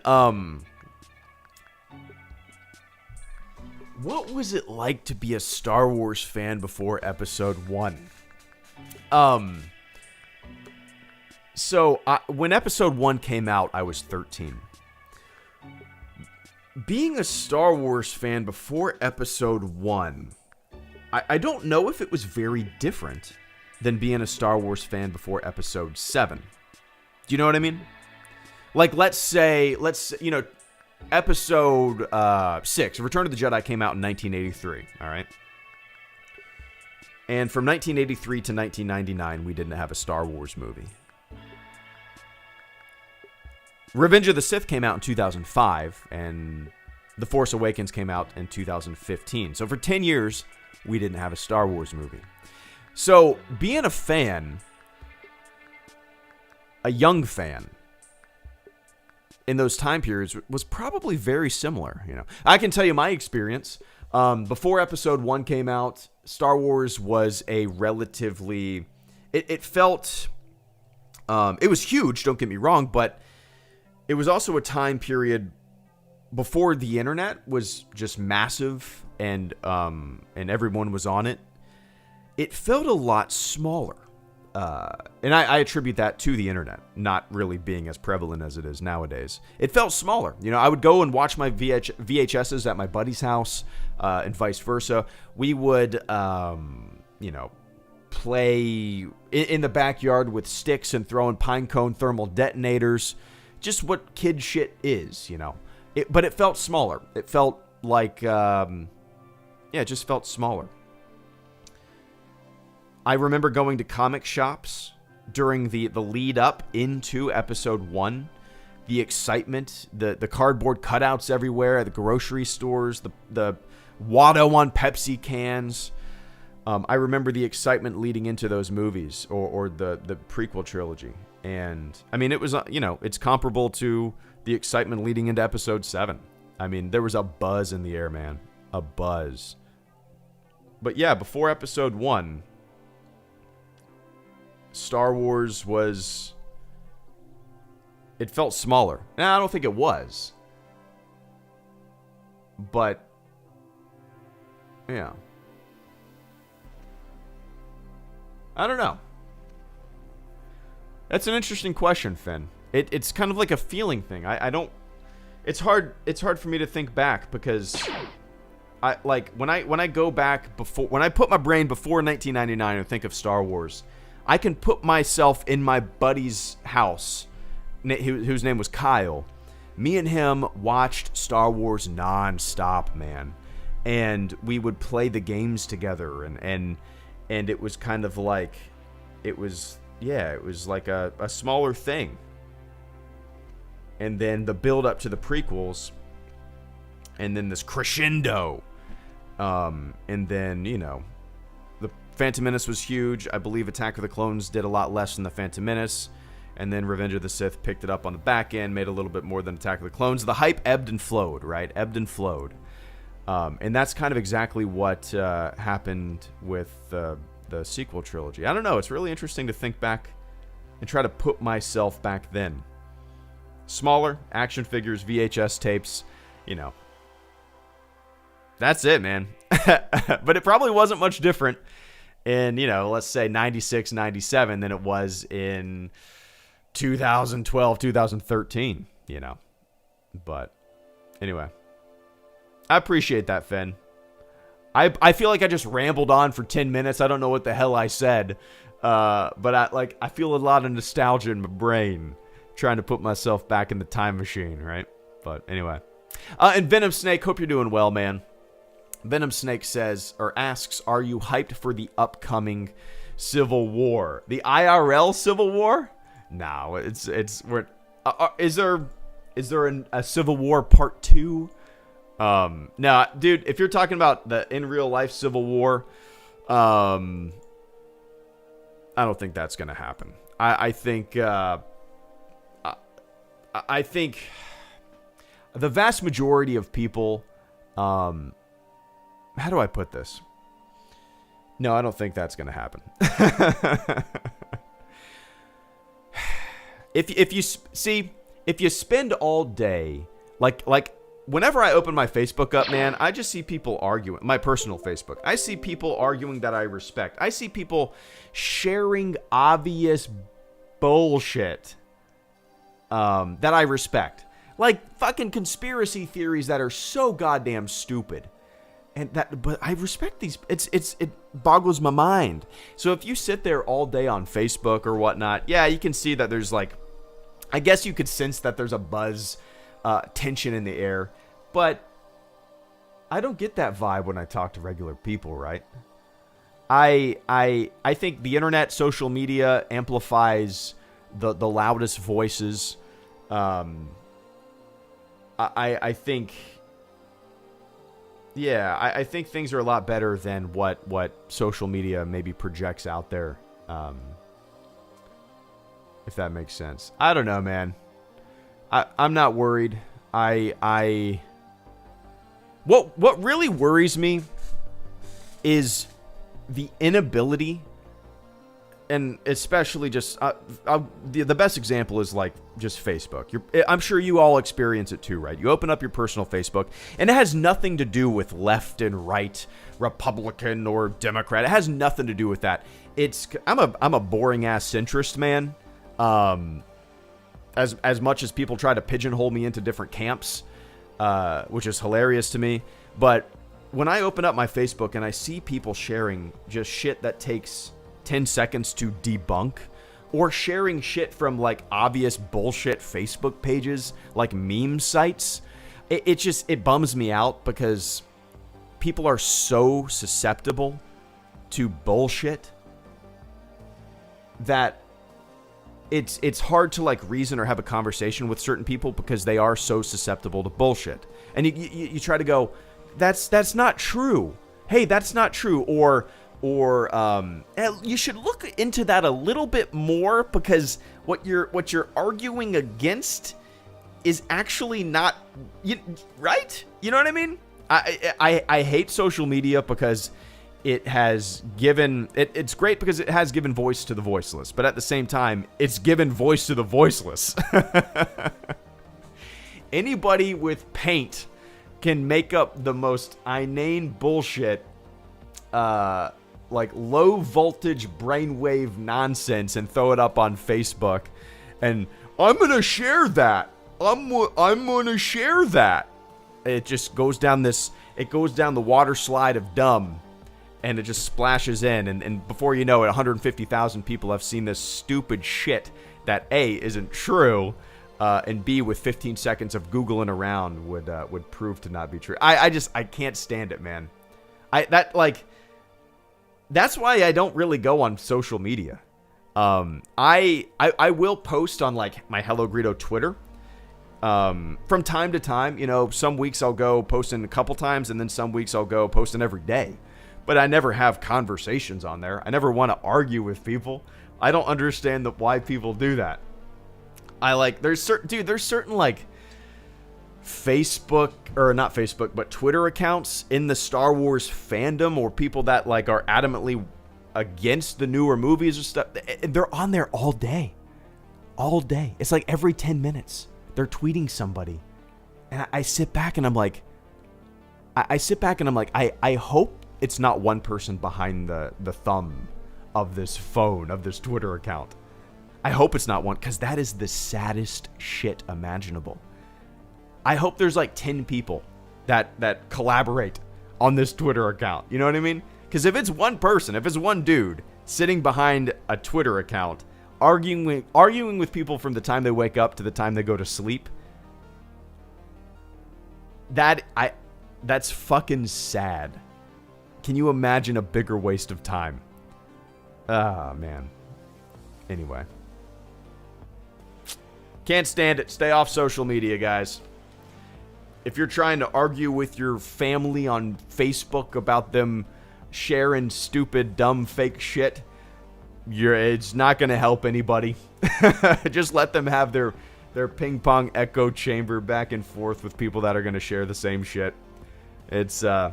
what was it like to be a Star Wars fan before Episode 1? So, when Episode 1 came out, I was 13. Being a Star Wars fan before Episode 1, I don't know if it was very different than being a Star Wars fan before Episode 7. Do you know what I mean? Like, let's say, you know, Episode 6, Return of the Jedi, came out in 1983, all right? And from 1983 to 1999, we didn't have a Star Wars movie. Revenge of the Sith came out in 2005, and The Force Awakens came out in 2015. So for 10 years, we didn't have a Star Wars movie. So being a fan, a young fan, in those time periods was probably very similar. You know, I can tell you my experience. Before Episode 1 came out, Star Wars was a relatively... It felt... it was huge, don't get me wrong, but... It was also a time period before the internet was just massive and everyone was on it. It felt a lot smaller. And I attribute that to the internet, not really being as prevalent as it is nowadays. It felt smaller. You know, I would go and watch my VHSs at my buddy's house and vice versa. We would, you know, play in the backyard with sticks and throwing pine cone thermal detonators. Just what kid shit is, you know. But it felt smaller. It felt like, it just felt smaller. I remember going to comic shops during the lead up into Episode 1. The excitement, the cardboard cutouts everywhere at the grocery stores, the Watto on Pepsi cans. I remember the excitement leading into those movies or the prequel trilogy. And, I mean, it was, you know, it's comparable to the excitement leading into Episode 7. I mean, there was a buzz in the air, man. A buzz. But yeah, before Episode 1, Star Wars was... It felt smaller. Nah, I don't think it was. But, yeah. I don't know. That's an interesting question, Finn. It's kind of like a feeling thing. I don't... It's hard for me to think back because... when I go back before... When I put my brain before 1999 and think of Star Wars, I can put myself in my buddy's house, whose name was Kyle. Me and him watched Star Wars non-stop, man. And we would play the games together, and it was kind of like... It was... Yeah, it was like a smaller thing. And then the build up to the prequels. And then this crescendo. And then, you know, the Phantom Menace was huge. I believe Attack of the Clones did a lot less than the Phantom Menace. And then Revenge of the Sith picked it up on the back end, made a little bit more than Attack of the Clones. The hype ebbed and flowed, right? Ebbed and flowed. And that's kind of exactly what happened with the sequel trilogy. I don't know. It's really interesting to think back and try to put myself back then. Smaller, action figures, VHS tapes, you know. That's it, man. But it probably wasn't much different in, you know, let's say 96, 97 than it was in 2012, 2013, you know. But anyway, I appreciate that, Finn. I feel like I just rambled on for 10 minutes. I don't know what the hell I said. But I feel a lot of nostalgia in my brain trying to put myself back in the time machine, right? But anyway. And Venom Snake, hope you're doing well, man. Venom Snake says, or asks, are you hyped for the upcoming Civil War? The IRL Civil War? No, we're, is there a Civil War Part 2? No, dude, if you're talking about the in real life Civil War, I don't think that's going to happen. I think the vast majority of people, how do I put this? No, I don't think that's going to happen. If you spend all day, like whenever I open my Facebook up, man, I just see people arguing. My personal Facebook, I see people arguing that I respect. I see people sharing obvious bullshit that I respect, like fucking conspiracy theories that are so goddamn stupid. But I respect these. It boggles my mind. So if you sit there all day on Facebook or whatnot, yeah, you can see that there's like, I guess you could sense that there's a buzz, tension in the air. But I don't get that vibe when I talk to regular people, right? I think the internet, social media amplifies the loudest voices. I think. Yeah, I think things are a lot better than what social media maybe projects out there. If that makes sense. I don't know, man. I'm not worried. What really worries me is the inability, and especially just the best example is like just Facebook. I'm sure you all experience it too, right? You open up your personal Facebook, and it has nothing to do with left and right, Republican or Democrat. It has nothing to do with that. I'm a boring ass centrist, man. As much as people try to pigeonhole me into different camps, which is hilarious to me. But when I open up my Facebook and I see people sharing just shit that takes 10 seconds to debunk, or sharing shit from like obvious bullshit Facebook pages, like meme sites, it bums me out, because people are so susceptible to bullshit that it's hard to like reason or have a conversation with certain people, because they are so susceptible to bullshit. And you try to go, that's not true. Hey, that's not true. Or you should look into that a little bit more, because what you're arguing against is actually not right. You know what I mean? I hate social media because it has given it's great because it has given voice to the voiceless, but at the same time, it's given voice to the voiceless. Anybody with paint can make up the most inane bullshit, like low voltage brainwave nonsense, and throw it up on Facebook, and I'm gonna share that. I'm gonna share that. It just goes down the water slide of dumb, and it just splashes in, and before you know it, 150,000 people have seen this stupid shit that A, isn't true, and B, with 15 seconds of Googling around would prove to not be true. I can't stand it, man. That's why I don't really go on social media. I will post on like my HelloGreedo Twitter. From time to time, you know, some weeks I'll go posting a couple times, and then some weeks I'll go posting every day. But I never have conversations on there. I never want to argue with people. I don't understand why people do that. There's certain like Facebook, or not Facebook, but Twitter accounts in the Star Wars fandom, or people that like are adamantly against the newer movies or stuff. They're on there all day. It's like every 10 minutes they're tweeting somebody, and I sit back and I'm like, I hope it's not one person behind the thumb of this phone, of this Twitter account. I hope it's not one, because that is the saddest shit imaginable. I hope there's like 10 people that collaborate on this Twitter account. You know what I mean? Because if it's one person, if it's one dude sitting behind a Twitter account, arguing with people from the time they wake up to the time they go to sleep, that That's fucking sad. Can you imagine a bigger waste of time? Ah, man. Anyway. Can't stand it. Stay off social media, guys. If you're trying to argue with your family on Facebook about them sharing stupid, dumb, fake shit, it's not going to help anybody. Just let them have their ping pong echo chamber back and forth with people that are going to share the same shit. It's, yeah.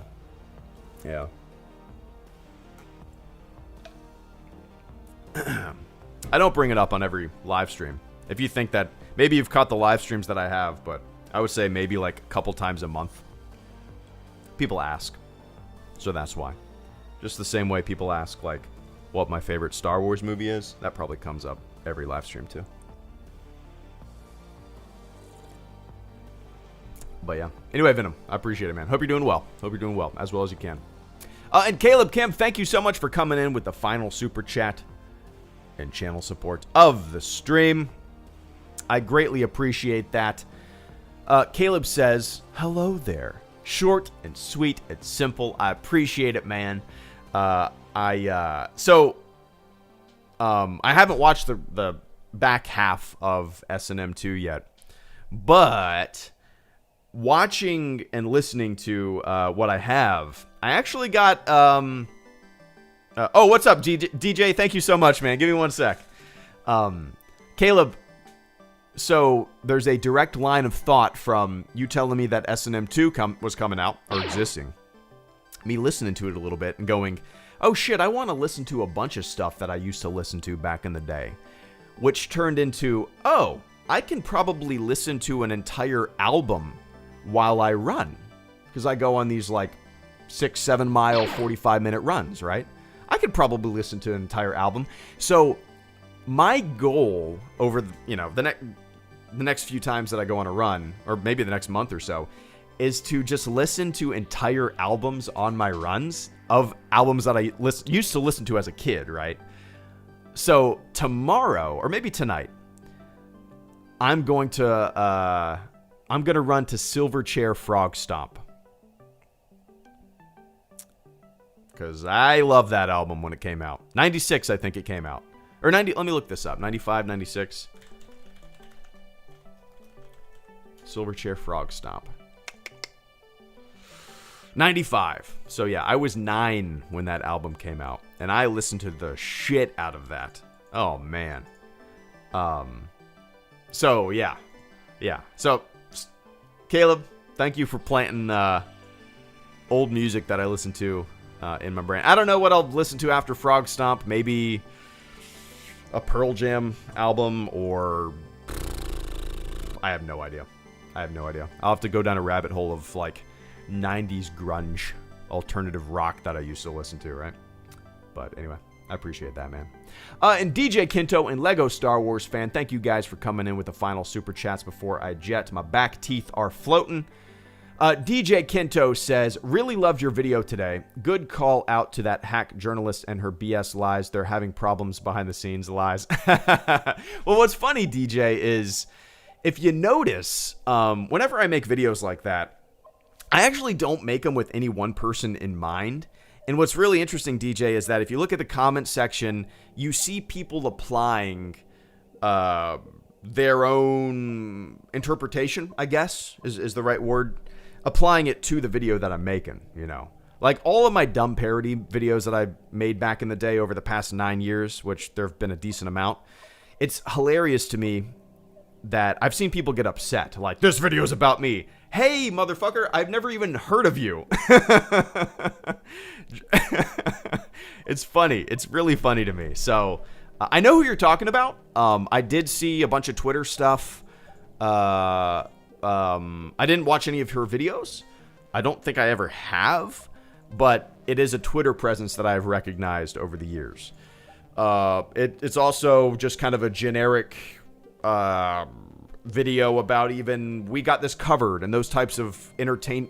I don't bring it up on every live stream. If you think that, maybe you've caught the live streams that I have, but I would say maybe like a couple times a month. People ask. So that's why. Just the same way people ask, like, what my favorite Star Wars movie is. That probably comes up every live stream too. But yeah. Anyway, Venom, I appreciate it, man. Hope you're doing well. Hope you're doing well as you can. And Caleb Kim, thank you so much for coming in with the final super chat and channel support of the stream. I greatly appreciate that. Caleb says, hello there. Short and sweet and simple. I appreciate it, man. I haven't watched the back half of S&M 2 yet, but watching and listening to what I have, I actually got oh, what's up, DJ? Thank you so much, man. Give me one sec. Caleb, so there's a direct line of thought from you telling me that S&M 2 was coming out, or existing. Me listening to it a little bit and going, oh shit, I want to listen to a bunch of stuff that I used to listen to back in the day. Which turned into, oh, I can probably listen to an entire album while I run. Because I go on these like 6-7 mile, 45-minute runs, right? I could probably listen to an entire album. So my goal over the next few times that I go on a run, or maybe the next month or so, is to just listen to entire albums on my runs of albums that I used to listen to as a kid, right? So tomorrow, or maybe tonight, I'm going to run to Silverchair Frog Stomp. Because I love that album when it came out. 96, I think it came out. Or 90, let me look this up. 95, 96. Silverchair Frog Stomp. 95. So yeah, I was 9 when that album came out. And I listened to the shit out of that. Oh, man. So, yeah. Yeah. So, Caleb, thank you for planting old music that I listen to in my brain. I don't know what I'll listen to after Frog Stomp. Maybe a Pearl Jam album, or I have no idea. I'll have to go down a rabbit hole of like 90s grunge alternative rock that I used to listen to, right? But anyway, I appreciate that, man. And DJ Kinto and Lego Star Wars fan, thank you guys for coming in with the final super chats before I jet. My back teeth are floating. DJ Kinto says, really loved your video today. Good call out to that hack journalist and her BS lies. They're having problems behind the scenes lies. Well, what's funny, DJ, is if you notice, whenever I make videos like that, I actually don't make them with any one person in mind. And what's really interesting, DJ, is that if you look at the comment section, you see people applying their own interpretation, I guess, is the right word. Applying it to the video that I'm making, you know. Like all of my dumb parody videos that I made back in the day over the past 9 years, which there have been a decent amount. It's hilarious to me that I've seen people get upset. Like, this video is about me. Hey, motherfucker, I've never even heard of you. It's funny. It's really funny to me. So, I know who you're talking about. I did see a bunch of Twitter stuff. I didn't watch any of her videos. I don't think I ever have. But it is a Twitter presence that I've recognized over the years. It's also just kind of a generic video about even we got this covered and those types of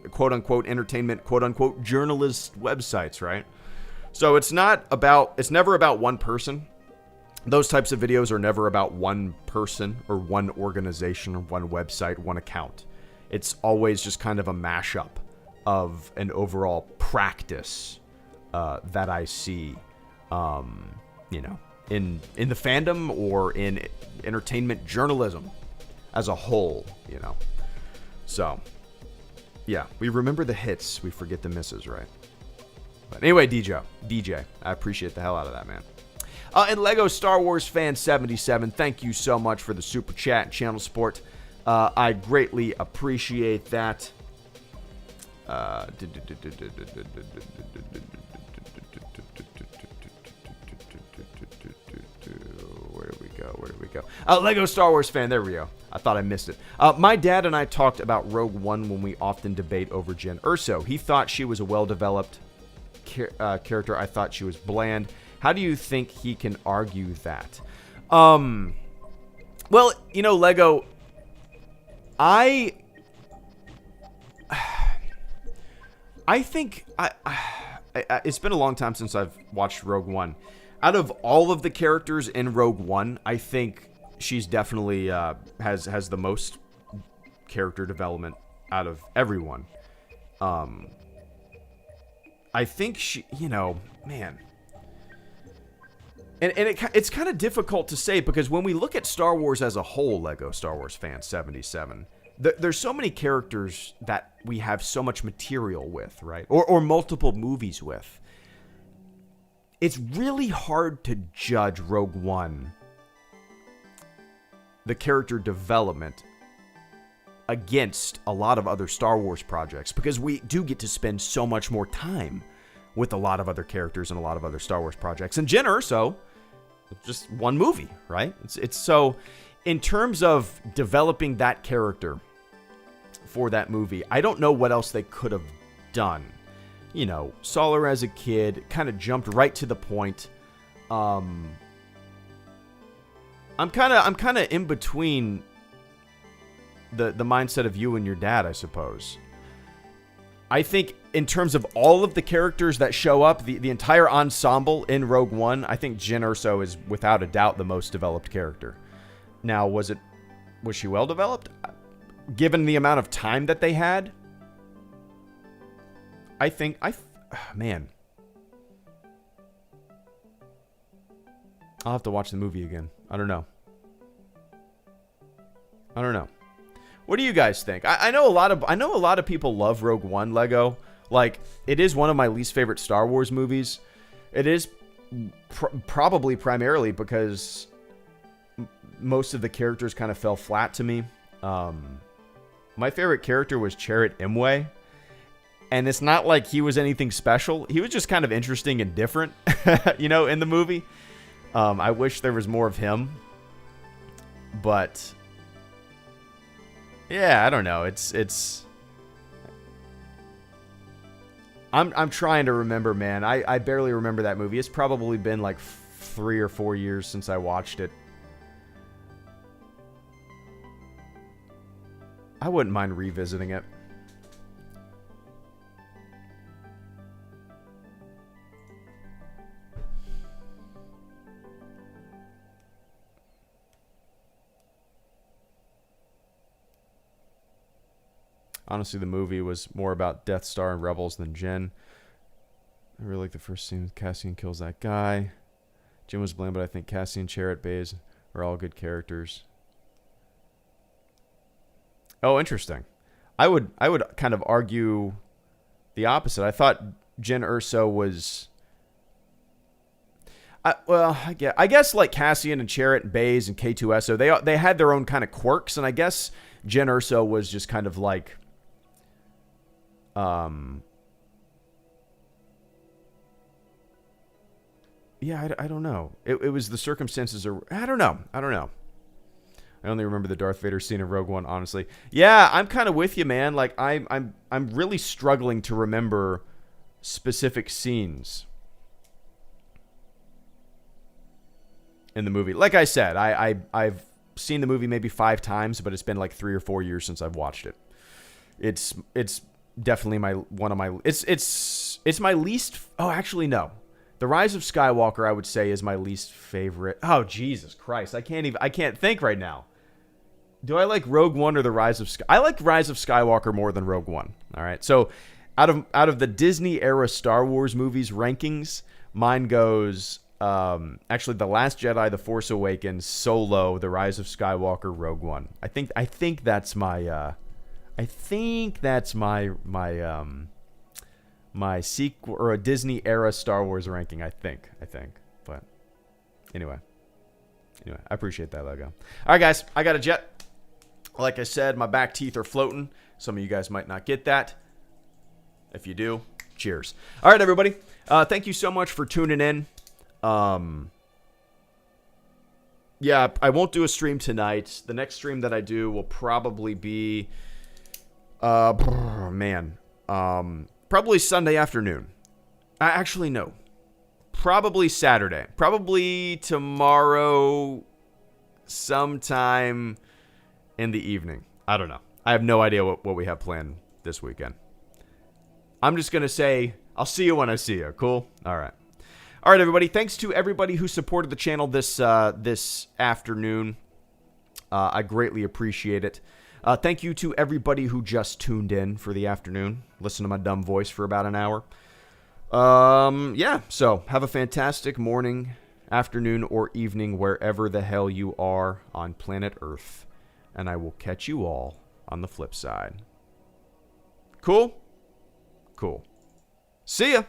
quote-unquote entertainment, quote-unquote journalist websites, right? So it's never about one person. Those types of videos are never about one person or one organization or one website, one account. It's always just kind of a mashup of an overall practice that I see, you know, in the fandom or in entertainment journalism as a whole, you know. So, yeah, we remember the hits, we forget the misses, right? But anyway, DJ, I appreciate the hell out of that, man. And Lego Star Wars Fan 77, thank you so much for the super chat and channel support. I greatly appreciate that. Where did we go? Lego Star Wars Fan, there we go. I thought I missed it. My dad and I talked about Rogue One when we often debate over Jyn Erso. He thought she was a well-developed character. I thought she was bland. How do you think he can argue that? Well, you know, Lego, I think it's been a long time since I've watched Rogue One. Out of all of the characters in Rogue One, I think she's definitely has the most character development out of everyone. I think she, you know, man. And it's kind of difficult to say because when we look at Star Wars as a whole, Lego Star Wars Fan 77, there's so many characters that we have so much material with, right? Or multiple movies with. It's really hard to judge Rogue One, the character development, against a lot of other Star Wars projects because we do get to spend so much more time with a lot of other characters and a lot of other Star Wars projects. And Jyn Erso, just one movie, right? It's so, in terms of developing that character for that movie, I don't know what else they could have done. You know, saw her as a kid, kind of jumped right to the point. I'm kind of in between the mindset of you and your dad, I suppose. I think in terms of all of the characters that show up, the entire ensemble in Rogue One, I think Jyn Erso is without a doubt the most developed character. Now, was she well developed? Given the amount of time that they had, I think man, I'll have to watch the movie again. I don't know. What do you guys think? I know a lot of people love Rogue One, Lego. Like, it is one of my least favorite Star Wars movies. It is probably primarily because most of the characters kind of fell flat to me. My favorite character was Chirrut Imwe. And it's not like he was anything special. He was just kind of interesting and different, you know, in the movie. I wish there was more of him. But yeah, I don't know. I'm trying to remember, man. I barely remember that movie. It's probably been like 3 or 4 years since I watched it. I wouldn't mind revisiting it. Honestly, the movie was more about Death Star and Rebels than Jyn. I really like the first scene. Cassian kills that guy. Jyn was blamed, but I think Cassian, Chirrut, Baze are all good characters. Oh, interesting. I would kind of argue the opposite. I thought Jyn Erso was... I guess like Cassian and Chirrut and Baze and K2SO, they had their own kind of quirks, and I guess Jyn Erso was just kind of like... Yeah, I don't know. It was the circumstances. I don't know. I only remember the Darth Vader scene in Rogue One, honestly. Yeah, I'm kind of with you, man. Like I'm really struggling to remember specific scenes in the movie. Like I said, I've seen the movie maybe 5 times, but it's been like 3 or 4 years since I've watched it. It's definitely it's my least. Oh, actually, no. The Rise of Skywalker, I would say, is my least favorite. Oh, Jesus Christ. I can't think right now. Do I like Rogue One or The Rise of Skywalker? I like Rise of Skywalker more than Rogue One. All right. So out of the Disney era Star Wars movies rankings, mine goes actually The Last Jedi, The Force Awakens, Solo, The Rise of Skywalker, Rogue One. I think that's my my sequel or a Disney era Star Wars ranking. I think. But anyway, I appreciate that, Lego. All right, guys, I got a jet. Like I said, my back teeth are floating. Some of you guys might not get that. If you do, cheers. All right, everybody. Thank you so much for tuning in. Yeah, I won't do a stream tonight. The next stream that I do will probably be, probably Sunday afternoon. Actually, no. Probably Saturday. Probably tomorrow sometime in the evening. I don't know. I have no idea what we have planned this weekend. I'm just going to say, I'll see you when I see you. Cool? All right. All right, everybody. Thanks to everybody who supported the channel this afternoon. I greatly appreciate it. Thank you to everybody who just tuned in for the afternoon. Listen to my dumb voice for about an hour. Yeah, so have a fantastic morning, afternoon, or evening wherever the hell you are on planet Earth. And I will catch you all on the flip side. Cool? Cool. See ya!